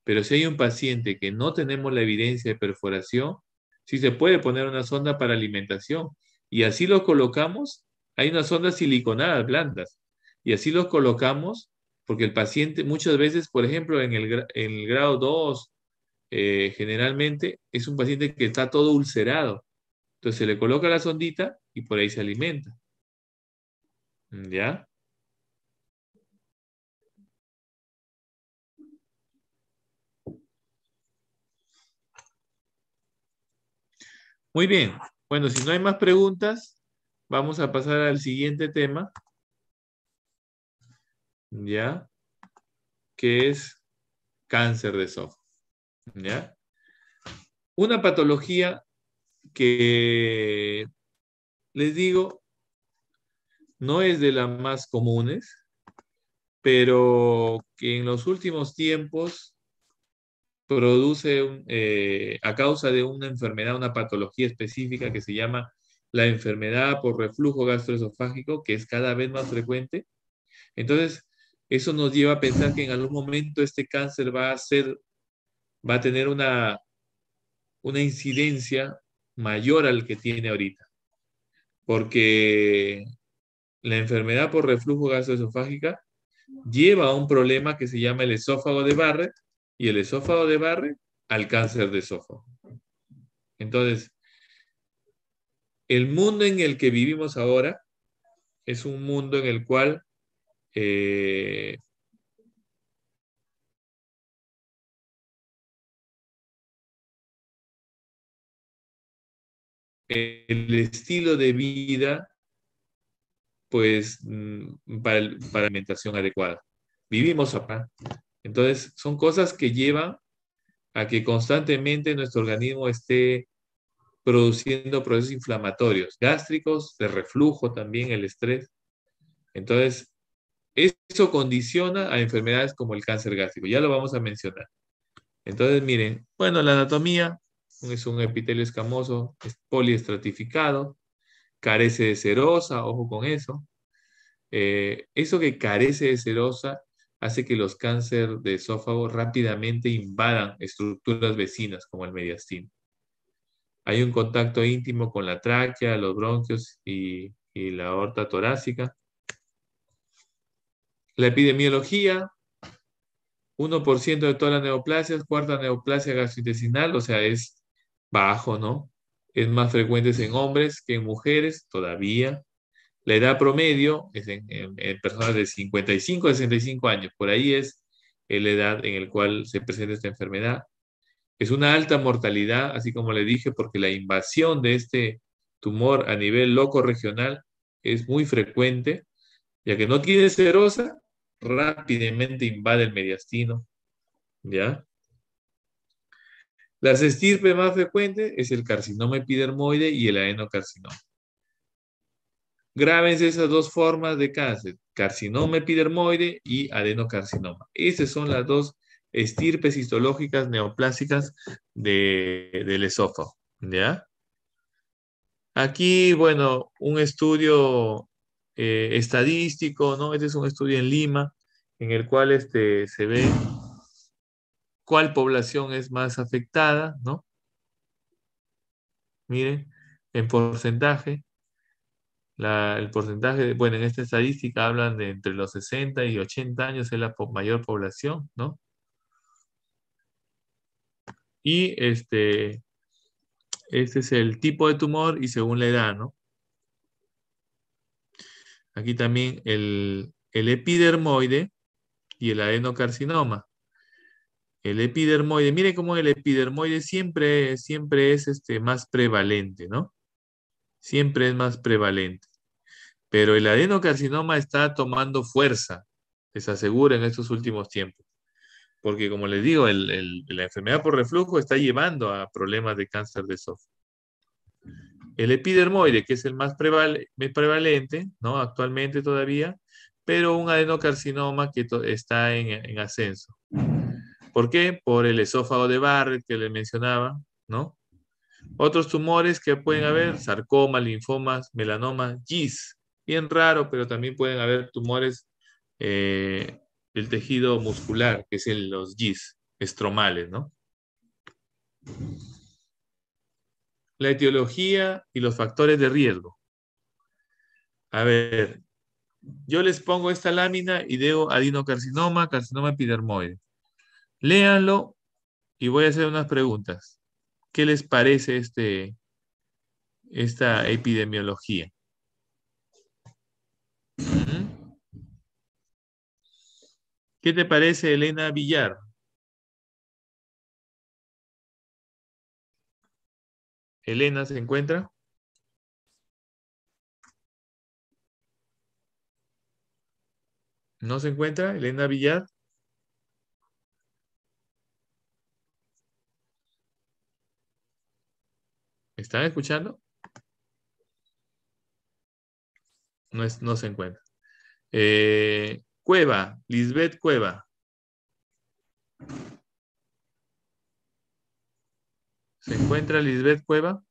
S1: Pero si hay un paciente que no tenemos la evidencia de perforación, sí se puede poner una sonda para alimentación. Y así lo colocamos. Hay unas sondas siliconadas blandas. Y así los colocamos porque el paciente muchas veces, por ejemplo, en el grado 2, generalmente es un paciente que está todo ulcerado. Entonces se le coloca la sondita y por ahí se alimenta. ¿Ya? Muy bien. Bueno, si no hay más preguntas, vamos a pasar al siguiente tema, ¿ya? Que es cáncer de esófago, ¿ya? Una patología que, les digo, no es de las más comunes, pero que en los últimos tiempos produce, a causa de una enfermedad, una patología específica que se llama la enfermedad por reflujo gastroesofágico, que es cada vez más frecuente. Entonces, eso nos lleva a pensar que en algún momento este cáncer va a tener una incidencia mayor al que tiene ahorita, porque la enfermedad por reflujo gastroesofágica lleva a un problema que se llama el esófago de Barrett, y el esófago de Barrett al cáncer de esófago. Entonces, el mundo en el que vivimos ahora es un mundo en el cual el estilo de vida, pues, para alimentación adecuada. Vivimos acá. Entonces, son cosas que llevan a que constantemente nuestro organismo esté produciendo procesos inflamatorios, gástricos, de reflujo también, el estrés. Entonces, eso condiciona a enfermedades como el cáncer gástrico. Ya lo vamos a mencionar. Entonces, miren, bueno, la anatomía es un epitelio escamoso, es poliestratificado, carece de serosa, ojo con eso. Eso que carece de serosa hace que los cánceres de esófago rápidamente invadan estructuras vecinas como el mediastino. Hay un contacto íntimo con la tráquea, los bronquios y la aorta torácica. La epidemiología, 1% de todas las neoplasias, cuarta neoplasia gastrointestinal, o sea, es bajo, ¿no? Es más frecuente en hombres que en mujeres, todavía. La edad promedio es en personas de 55 a 65 años, por ahí es la edad en la cual se presenta esta enfermedad. Es una alta mortalidad, así como le dije, porque la invasión de este tumor a nivel loco regional es muy frecuente, ya que no tiene serosa, rápidamente invade el mediastino, ¿ya? Las estirpes más frecuentes es el carcinoma epidermoide y el adenocarcinoma. Grábense esas dos formas de cáncer, carcinoma epidermoide y adenocarcinoma. Esas son las dos estirpes histológicas neoplásicas del esófago, ¿ya? Aquí, bueno, un estudio estadístico, ¿no? Este es un estudio en Lima, en el cual se ve cuál población es más afectada, ¿no? Miren, en porcentaje. El porcentaje, bueno, en esta estadística hablan de entre los 60 y 80 años es la mayor población, ¿no? Y este es el tipo de tumor y según la edad, ¿no? Aquí también el epidermoide y el adenocarcinoma. El epidermoide, mire cómo el epidermoide siempre es más prevalente, ¿no? Siempre es más prevalente. Pero el adenocarcinoma está tomando fuerza, les aseguro, en estos últimos tiempos. Porque como les digo, la enfermedad por reflujo está llevando a problemas de cáncer de esófago. El epidermoide, que es el más prevalente, ¿no? Actualmente todavía, pero un adenocarcinoma que está en ascenso. ¿Por qué? Por el esófago de Barrett que le mencionaba, ¿no? Otros tumores que pueden haber, sarcoma, linfomas, melanoma, GIS. Bien raro, pero también pueden haber tumores del tejido muscular, que es los GIS, estromales, ¿no? La etiología y los factores de riesgo. A ver, yo les pongo esta lámina y digo adenocarcinoma, carcinoma epidermoide. Léanlo y voy a hacer unas preguntas. ¿Qué les parece esta epidemiología? ¿Mm? ¿Qué te parece, Elena Villar? ¿Elena se encuentra? ¿No se encuentra? ¿Elena Villar? ¿Están escuchando? No se encuentra. Cueva, Lisbeth Cueva. ¿Se encuentra Lisbeth Cueva?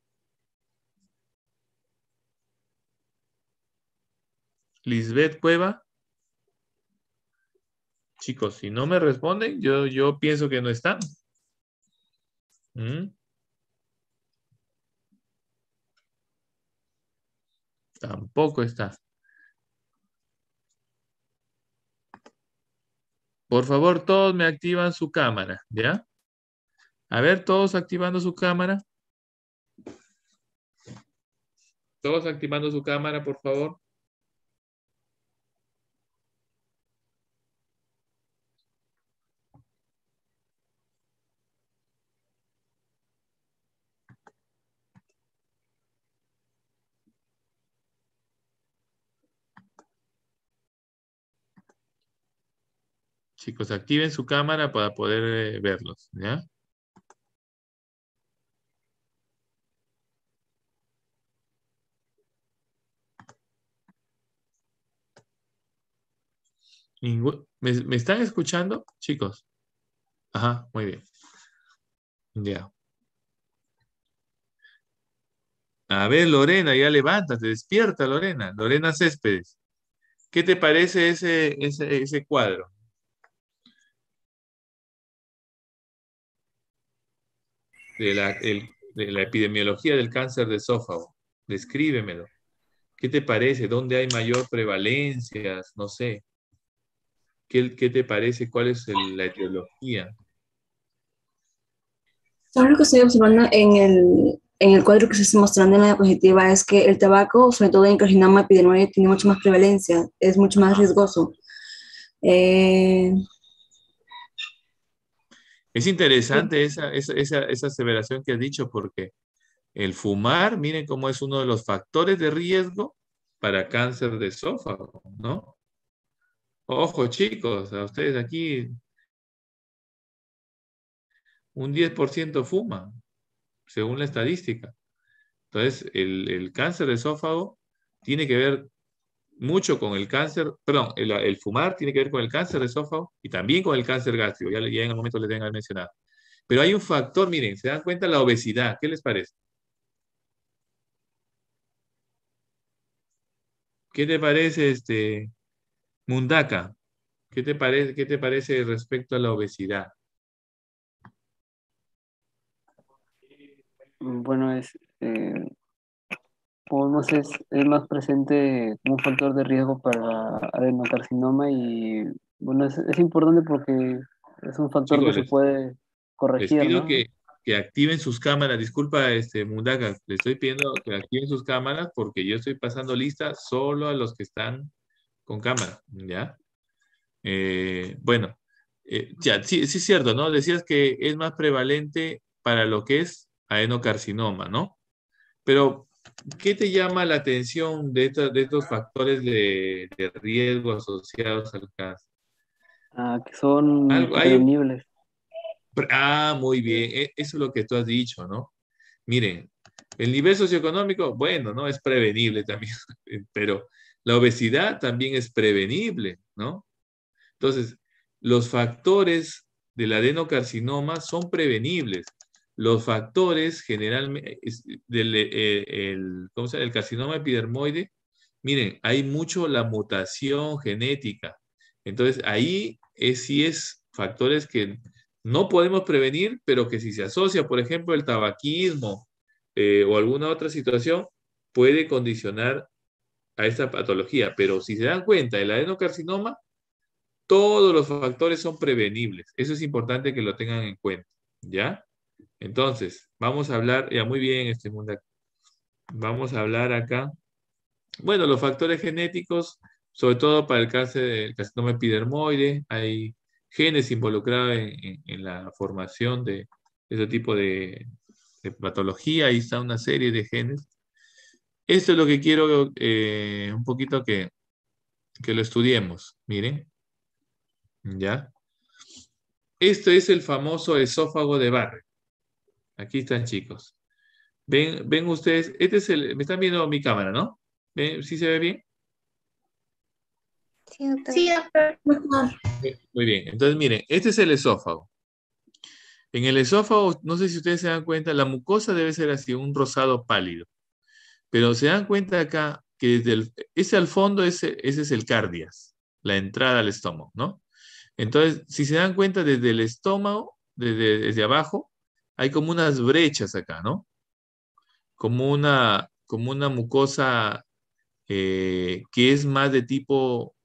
S1: Lisbeth Cueva. Chicos, si no me responden, yo pienso que no están. ¿Mm? Tampoco está. Por favor, todos me activan su cámara, ¿ya? A ver, todos activando su cámara. Todos activando su cámara, por favor. Chicos, activen su cámara para poder verlos, ¿ya? ¿Me están escuchando, chicos? Ajá, muy bien. Ya. A ver, Lorena, ya levántate, despierta, Lorena. Lorena Céspedes. ¿Qué te parece ese cuadro? De la epidemiología del cáncer de esófago. Descríbemelo. ¿Qué te parece? ¿Dónde hay mayor prevalencia? No sé. ¿Qué te parece? ¿Cuál es la etiología?
S4: Ahora lo que estoy observando en el cuadro que se está mostrando en la diapositiva es que el tabaco, sobre todo en carcinoma epidermoide, tiene mucho más prevalencia, es mucho más riesgoso. Eh,
S1: Es interesante esa aseveración que has dicho porque el fumar, miren cómo es uno de los factores de riesgo para cáncer de esófago, ¿no? Ojo, chicos, a ustedes aquí un 10% fuma, según la estadística. Entonces, el cáncer de esófago tiene que ver mucho con el cáncer, perdón, el fumar tiene que ver con el cáncer de esófago y también con el cáncer gástrico, ya en el momento les tengo mencionado. Pero hay un factor, miren, se dan cuenta la obesidad, ¿qué les parece? ¿Qué te parece, Mundaka? Qué te parece respecto a la obesidad?
S5: Bueno, podemos es más presente como un factor de riesgo para adenocarcinoma y bueno, es importante porque es un factor que
S1: Chicos,
S5: se puede
S1: les
S5: corregir,
S1: pido
S5: ¿no?
S1: que activen sus cámaras. Disculpa, Mundaka, les estoy pidiendo que activen sus cámaras porque yo estoy pasando lista solo a los que están con cámara, ¿ya? Bueno, ya, sí, sí es cierto, ¿no? Decías que es más prevalente para lo que es adenocarcinoma, ¿no? Pero, ¿qué te llama la atención de estos factores de riesgo asociados al cáncer?
S5: Que son
S1: Hay un...
S5: prevenibles.
S1: Muy bien, eso es lo que tú has dicho, ¿no? Miren, el nivel socioeconómico, bueno, ¿no? Es prevenible también, pero la obesidad también es prevenible, ¿no? Entonces, los factores del adenocarcinoma son prevenibles. Los factores generalmente ¿cómo se llama? El carcinoma epidermoide, miren, hay mucho la mutación genética. Entonces, ahí sí es factores que no podemos prevenir, pero que si se asocia, por ejemplo, el tabaquismo o alguna otra situación, puede condicionar a esta patología. Pero si se dan cuenta, el adenocarcinoma todos los factores son prevenibles. Eso es importante que lo tengan en cuenta, ¿ya? Entonces, vamos a hablar, ya muy bien, mundo. Vamos a hablar acá. Bueno, los factores genéticos, sobre todo para el cáncer del carcinoma epidermoide, hay genes involucrados en la formación de ese tipo de patología. Ahí está una serie de genes. Esto es lo que quiero un poquito que lo estudiemos. Miren, ¿ya? Esto es el famoso esófago de Barrett. Aquí están, chicos. Ven ustedes, me están viendo mi cámara, ¿no? ¿Sí se ve bien?
S2: Sí, doctor.
S3: Sí, doctor.
S1: Muy bien. Entonces, miren, este es el esófago. En el esófago, no sé si ustedes se dan cuenta, la mucosa debe ser así, un rosado pálido. Pero se dan cuenta acá que ese al fondo, ese es el cardias, la entrada al estómago, ¿no? Entonces, si se dan cuenta, desde el estómago, desde abajo, hay como unas brechas acá, ¿no? Como una mucosa que es más de tipo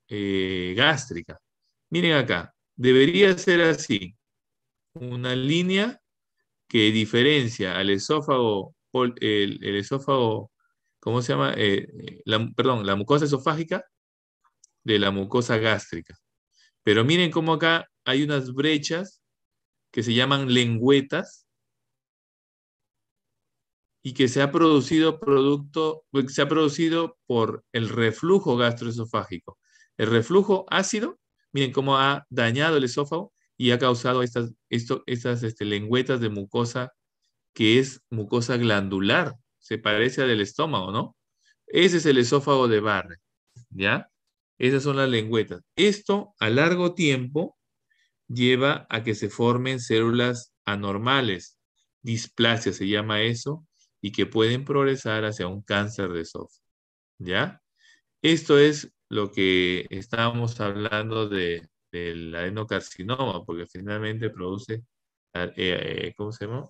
S1: gástrica. Miren acá, debería ser así, una línea que diferencia al esófago, el esófago, ¿cómo se llama? Perdón, la mucosa esofágica de la mucosa gástrica. Pero miren cómo acá hay unas brechas que se llaman lengüetas y que se ha producido por el reflujo gastroesofágico. El reflujo ácido, miren cómo ha dañado el esófago y ha causado estas lengüetas de mucosa que es mucosa glandular. Se parece a del estómago, ¿no? Ese es el esófago de Barrett, ¿ya? Esas son las lengüetas. Esto a largo tiempo lleva a que se formen células anormales, displasia se llama eso, y que pueden progresar hacia un cáncer de esófago, ¿ya? Esto es lo que estábamos hablando del adenocarcinoma, porque finalmente produce, ¿cómo se llama?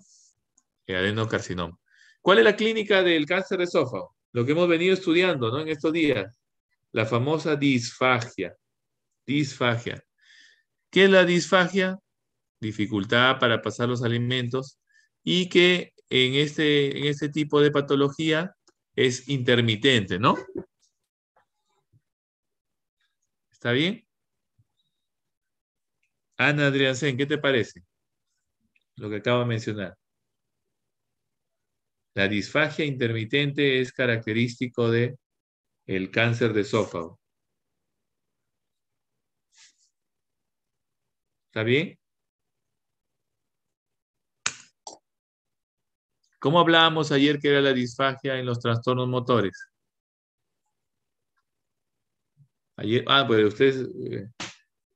S1: Adenocarcinoma. ¿Cuál es la clínica del cáncer de esófago? Lo que hemos venido estudiando, ¿no? En estos días, la famosa disfagia. Disfagia. ¿Qué es la disfagia? Dificultad para pasar los alimentos y que en este tipo de patología es intermitente, ¿no? ¿Está bien? Ana Adriansen, ¿qué te parece? Lo que acabo de mencionar. La disfagia intermitente es característico de el cáncer de esófago. ¿Está bien? ¿Cómo hablábamos ayer que era la disfagia en los trastornos motores? Ayer, pues ustedes,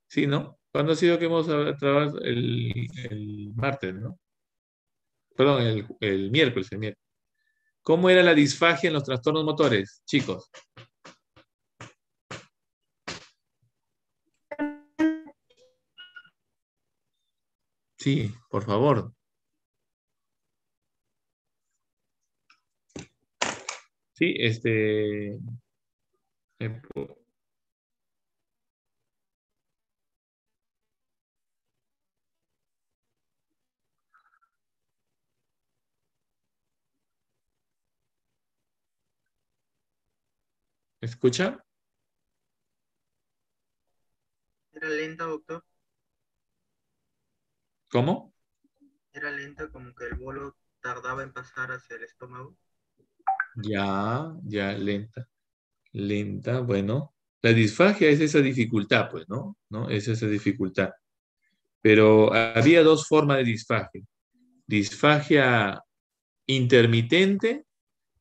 S1: sí, ¿no? ¿Cuándo ha sido que hemos trabajado el martes, ¿no? Perdón, el miércoles, el miércoles. ¿Cómo era la disfagia en los trastornos motores, chicos? Sí, por favor. Sí, eh, ¿escucha?
S3: Era lenta, doctor.
S1: ¿Cómo?
S3: Era lenta, como que el bolo tardaba en pasar hacia el estómago.
S1: Ya, lenta, lenta, bueno. La disfagia es esa dificultad, pues, ¿no? ¿No? Es esa dificultad. Pero había dos formas de disfagia. Disfagia intermitente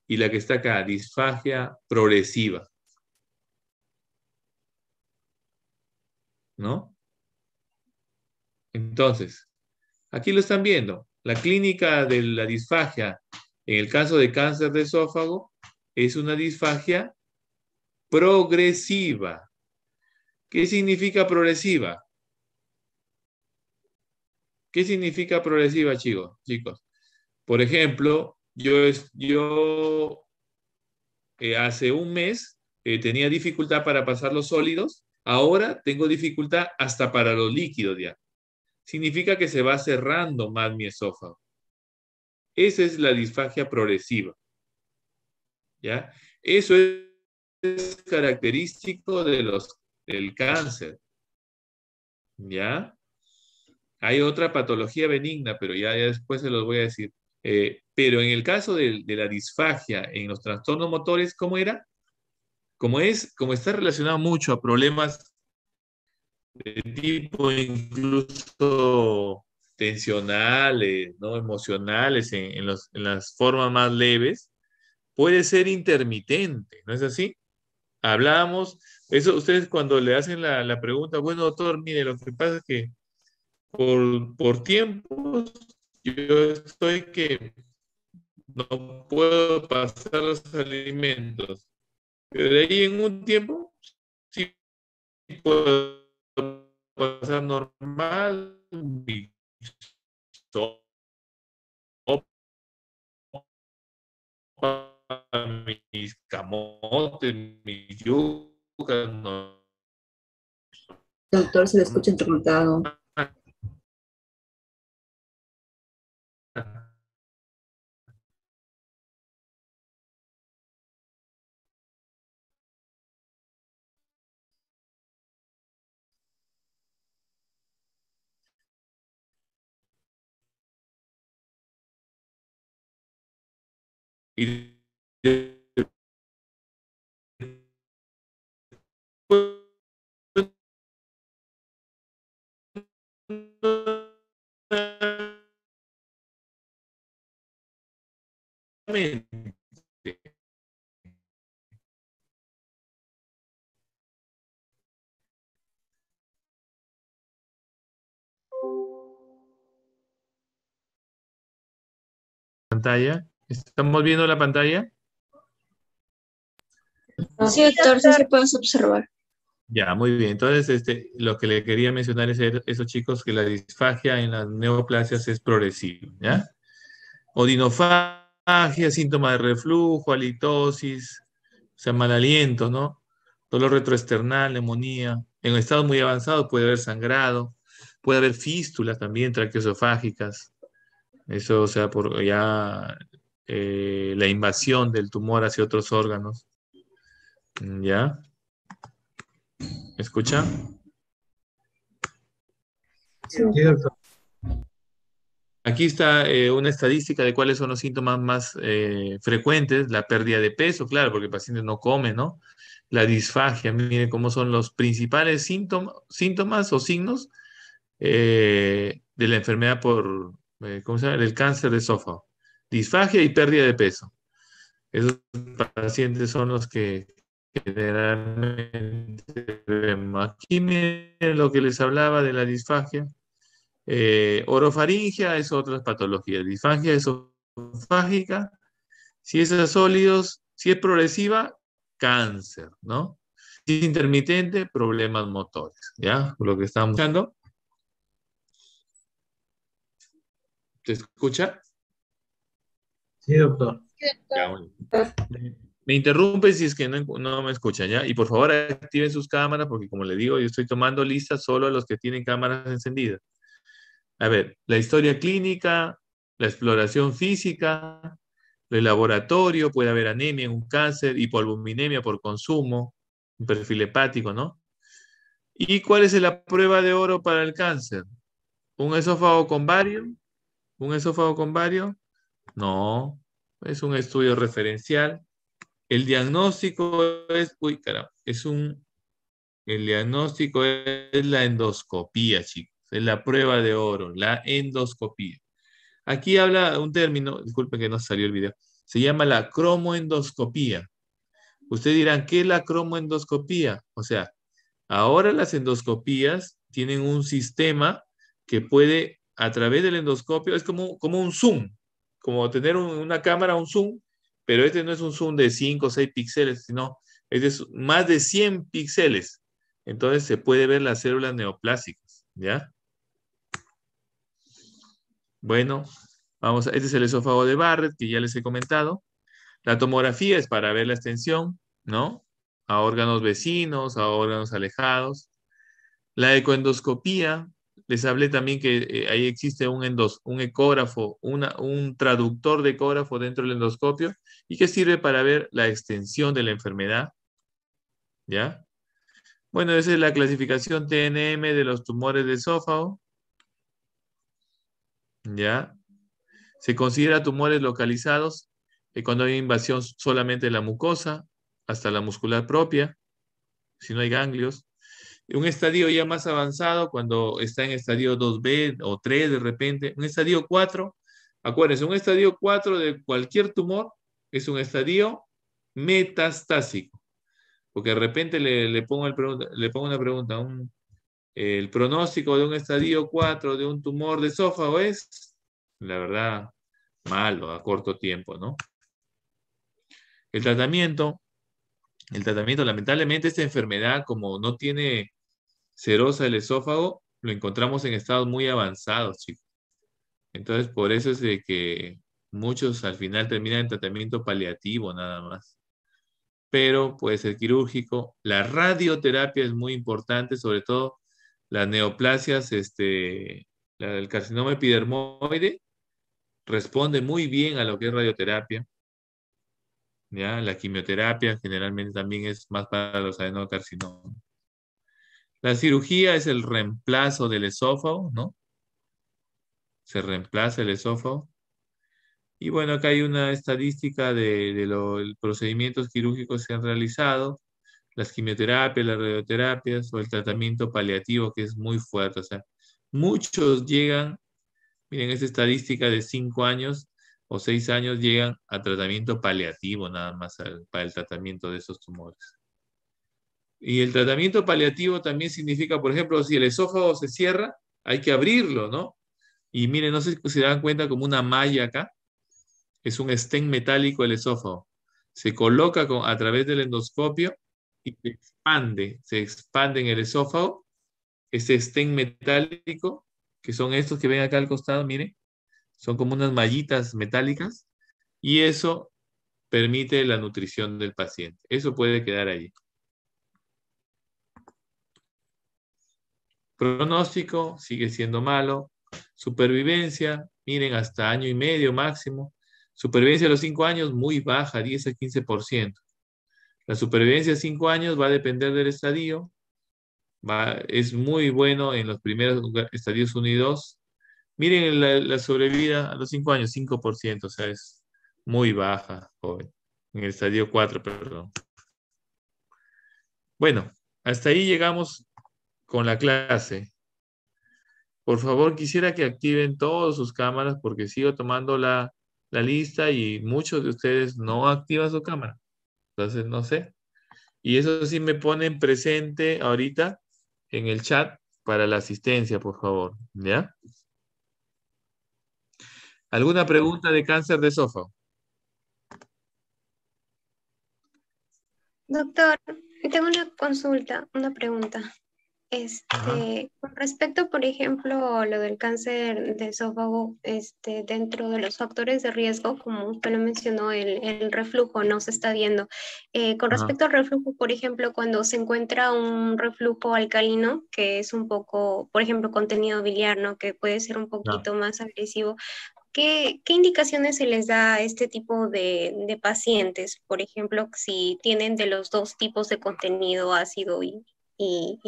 S1: y la que está acá, disfagia progresiva, ¿no? Entonces, aquí lo están viendo. La clínica de la disfagia en el caso de cáncer de esófago es una disfagia progresiva. ¿Qué significa progresiva? ¿Qué significa progresiva, chicos? Chicos, por ejemplo, yo hace un mes tenía dificultad para pasar los sólidos, ahora tengo dificultad hasta para los líquidos ya. Significa que se va cerrando más mi esófago. Esa es la disfagia progresiva, ¿ya? Eso es característico del cáncer, ¿ya? Hay otra patología benigna, pero ya después se los voy a decir. Pero en el caso de la disfagia en los trastornos motores, ¿cómo era? Como está relacionado mucho a problemas de tipo incluso tensionales, ¿no? Emocionales, en las formas más leves, puede ser intermitente, ¿no es así? Hablábamos, eso ustedes cuando le hacen la pregunta, bueno, doctor, mire, lo que pasa es que por tiempos yo estoy que no puedo pasar los alimentos, pero de ahí en un tiempo sí puedo pasar normal mi sopa, mis camotes, mis yucas,
S4: Doctor, se le escucha entrecortado.
S1: y Pantalla. ¿Estamos viendo la pantalla?
S2: Sí, doctor, sí se puede observar.
S1: Ya, muy bien. Entonces, lo que le quería mencionar es esos chicos que la disfagia en las neoplasias es progresiva, ¿ya? Odinofagia, síntoma de reflujo, halitosis, o sea, mal aliento, ¿no? Dolor retroesternal, neumonía. En estado muy avanzado puede haber sangrado, puede haber fístulas también traqueoesofágicas. Eso, o sea, por ya la invasión del tumor hacia otros órganos. ¿Ya? ¿Me escucha?
S4: Sí.
S3: Sí, doctor.
S1: Aquí está una estadística de cuáles son los síntomas más frecuentes. La pérdida de peso, claro, porque el paciente no come, ¿no? La disfagia, miren cómo son los principales síntomas o signos de la enfermedad por, ¿cómo se llama? Del cáncer de esófago. Disfagia y pérdida de peso. Esos pacientes son los que generalmente vemos. Aquí miren lo que les hablaba de la disfagia. Orofaringia es otra patología. Disfagia esofágica. Si es a sólidos, si es progresiva, cáncer, ¿no? Si es intermitente, problemas motores, ¿ya? Lo que estamos buscando. ¿Se escucha?
S3: Sí, doctor.
S1: Ya, bueno. Me interrumpe si es que no me escuchan, ¿ya? Y por favor activen sus cámaras porque como le digo, yo estoy tomando listas solo a los que tienen cámaras encendidas. A ver, la historia clínica, la exploración física, el laboratorio, puede haber anemia, un cáncer, hipoalbuminemia por consumo, un perfil hepático, ¿no? ¿Y cuál es la prueba de oro para el cáncer? ¿Un esófago con bario? ¿Un esófago con bario? No, es un estudio referencial. El diagnóstico es, uy, caramba, el diagnóstico es la endoscopía, chicos. Es la prueba de oro, la endoscopía. Aquí habla un término, disculpen que no salió el video, se llama la cromoendoscopía. Ustedes dirán, ¿qué es la cromoendoscopía? O sea, ahora las endoscopías tienen un sistema que puede, a través del endoscopio, es como un zoom, como tener una cámara, un zoom, pero este no es un zoom de 5 o 6 píxeles, sino es más de 100 píxeles. Entonces se puede ver las células neoplásicas, ¿ya? Bueno, este es el esófago de Barrett, que ya les he comentado. La tomografía es para ver la extensión, ¿no? A órganos vecinos, a órganos alejados. La ecoendoscopía, les hablé también que ahí existe un ecógrafo, un traductor de ecógrafo dentro del endoscopio y que sirve para ver la extensión de la enfermedad, ¿ya? Bueno, esa es la clasificación TNM de los tumores de esófago, ¿ya? Se considera tumores localizados cuando hay invasión solamente de la mucosa hasta la muscular propia, si no hay ganglios. Un estadio ya más avanzado, cuando está en estadio 2B o 3 de repente, un estadio 4, acuérdense, un estadio 4 de cualquier tumor es un estadio metastásico, porque de repente le pongo una pregunta, el pronóstico de un estadio 4 de un tumor de esófago es, la verdad, malo a corto tiempo, ¿no? El tratamiento, lamentablemente, esta enfermedad, como no tiene serosa el esófago, lo encontramos en estados muy avanzados, chicos. Entonces, por eso es de que muchos al final terminan en tratamiento paliativo nada más. Pero puede ser quirúrgico. La radioterapia es muy importante, sobre todo las neoplasias, el carcinoma epidermoide, responde muy bien a lo que es radioterapia. ¿Ya? La quimioterapia generalmente también es más para los adenocarcinomas. La cirugía es el reemplazo del esófago, ¿no? Se reemplaza el esófago. Y bueno, acá hay una estadística de los procedimientos quirúrgicos que se han realizado, las quimioterapias, las radioterapias o el tratamiento paliativo que es muy fuerte. O sea, muchos llegan, miren, esta estadística de 5 años, o 6 años llegan a tratamiento paliativo nada más para el tratamiento de esos tumores. Y el tratamiento paliativo también significa, por ejemplo, si el esófago se cierra, hay que abrirlo, ¿no? Y miren, no sé si se dan cuenta como una malla acá, es un stent metálico el esófago. Se coloca a través del endoscopio y se expande en el esófago, ese stent metálico, que son estos que ven acá al costado, miren, son como unas mallitas metálicas, y eso permite la nutrición del paciente. Eso puede quedar ahí. Pronóstico sigue siendo malo. Supervivencia, miren, hasta año y medio máximo. Supervivencia a los 5 años, muy baja, 10 a 15%. La supervivencia a 5 años va a depender del estadio. Es muy bueno en los primeros estadios 1 y 2. Miren la sobrevida a los 5 años, 5%, o sea, es muy baja, joven. En el estadio 4, perdón. Bueno, hasta ahí llegamos con la clase. Por favor, quisiera que activen todas sus cámaras porque sigo tomando la lista y muchos de ustedes no activan su cámara. Entonces, no sé. Y eso sí me ponen presente ahorita en el chat para la asistencia, por favor. ¿Ya? ¿Alguna pregunta de cáncer de esófago?
S6: Doctor, tengo una consulta, una pregunta.
S1: Ajá.
S6: Con respecto, por ejemplo, a lo del cáncer de esófago, dentro de los factores de riesgo, como usted lo mencionó, el reflujo no se está viendo. Con
S1: Ajá.
S6: respecto al reflujo, por ejemplo, cuando se encuentra un reflujo alcalino, que es un poco, por ejemplo, contenido biliar, ¿no? Que puede ser un
S1: Ya.
S6: poquito más agresivo. ¿Qué indicaciones se les da a este tipo de pacientes? Por ejemplo, si tienen de los dos tipos de contenido ácido y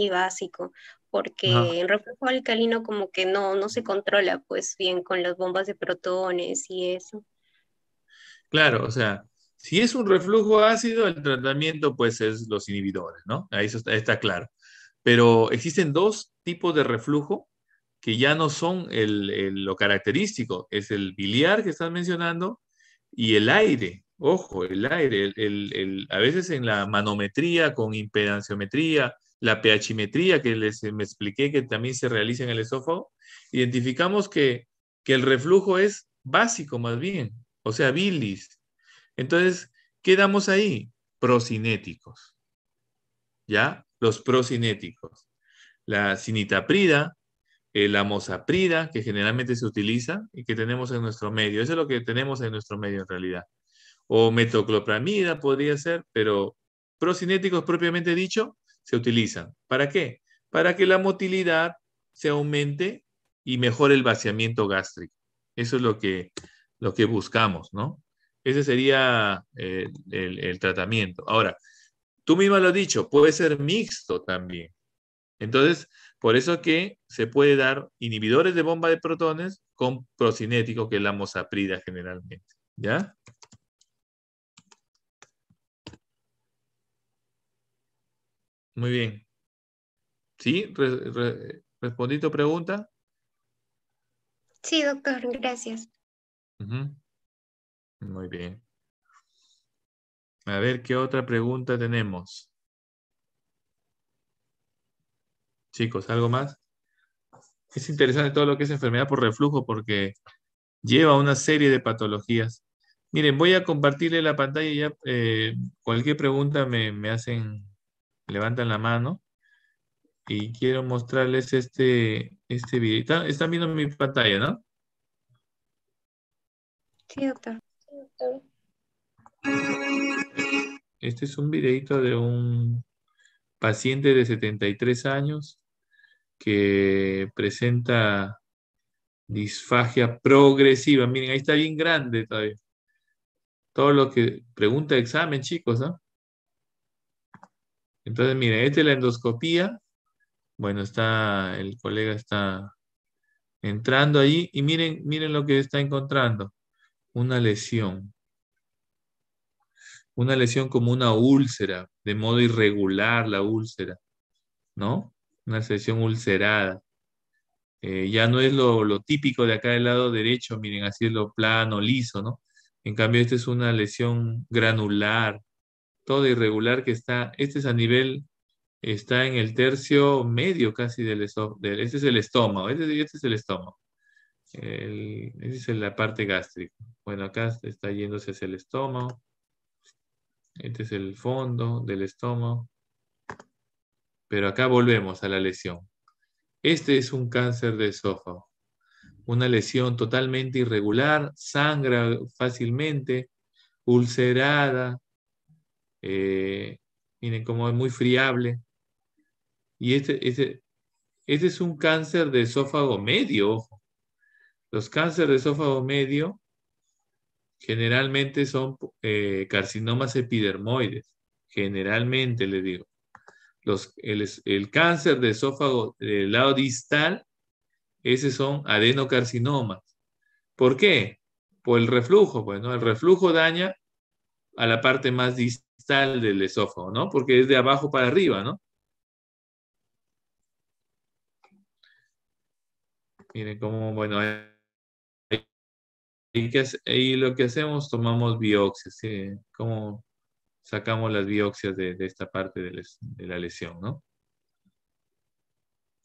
S6: básico,
S1: Ajá.
S6: porque el reflujo alcalino como que no se controla pues bien con las bombas de protones y eso.
S1: Claro, o sea, si es un reflujo ácido, el tratamiento pues es los inhibidores, ¿no? Ahí eso está claro. Pero existen dos tipos de reflujo que ya no son lo característico, es el biliar que estás mencionando y el aire. Ojo, el aire, a veces en la manometría con impedanciometría, la pHimetría que me expliqué que también se realiza en el esófago, identificamos que el reflujo es básico más bien, o sea, bilis. Entonces, ¿qué damos ahí? Procinéticos, ¿ya? Los procinéticos. La cinitaprida, la mosaprida, que generalmente se utiliza y que tenemos en nuestro medio. Eso es lo que tenemos en nuestro medio en realidad. O metoclopramida podría ser, pero procinéticos propiamente dicho se utilizan. ¿Para qué? Para que la motilidad se aumente y mejore el vaciamiento gástrico. Eso es lo que buscamos, ¿no? Ese sería el tratamiento. Ahora, tú misma lo has dicho, puede ser mixto también. Entonces, por eso que se puede dar inhibidores de bomba de protones con procinético, que es la mosaprida generalmente. ¿Ya? Muy bien. ¿Sí? ¿Respondí tu pregunta?
S6: Sí, doctor, gracias.
S1: Ujú. Muy bien. A ver, ¿qué otra pregunta tenemos? Chicos, ¿algo más? Es interesante todo lo que es enfermedad por reflujo porque lleva una serie de patologías. Miren, voy a compartirle la pantalla y ya cualquier pregunta me hacen, levantan la mano y quiero mostrarles este video. Están viendo mi pantalla, ¿no?
S6: Sí, doctor.
S1: Este es un videito de un paciente de 73 años que presenta disfagia progresiva. Miren, ahí está bien grande todavía. Todo lo que pregunta examen, chicos, ¿no? Entonces, miren, esta es la endoscopía. Bueno, el colega está entrando allí y miren lo que está encontrando. Una lesión. Una lesión como una úlcera, de modo irregular la úlcera, ¿no? Una lesión ulcerada. Ya no es lo típico de acá del lado derecho, miren, así es lo plano, liso, ¿no? En cambio, esta es una lesión granular, toda irregular que está, este es a nivel, está en el tercio medio casi del estómago, este es el estómago, este es el estómago, esa es la parte gástrica. Bueno, acá está yéndose hacia el estómago, este es el fondo del estómago, pero acá volvemos a la lesión. Este es un cáncer de esófago, una lesión totalmente irregular, sangra fácilmente, ulcerada, eh, miren cómo es muy friable. Y este es un cáncer de esófago medio, ojo. Los cánceres de esófago medio generalmente son carcinomas epidermoides. Generalmente, le digo. El cáncer de esófago del lado distal, esos son adenocarcinomas. ¿Por qué? Por el reflujo, pues, ¿no? El reflujo daña a la parte más distal del esófago, ¿no? Porque es de abajo para arriba, ¿no? Miren cómo, bueno, ahí lo que hacemos, tomamos biopsias, ¿sí? Cómo sacamos las biopsias de esta parte de la lesión, ¿no?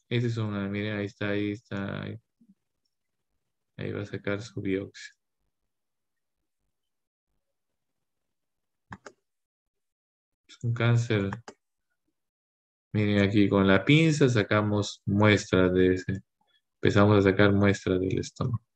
S1: Esa es una, miren, ahí está, ahí va a sacar su biopsia. Es un cáncer. Miren aquí, con la pinza sacamos muestras de ese. Empezamos a sacar muestras del estómago.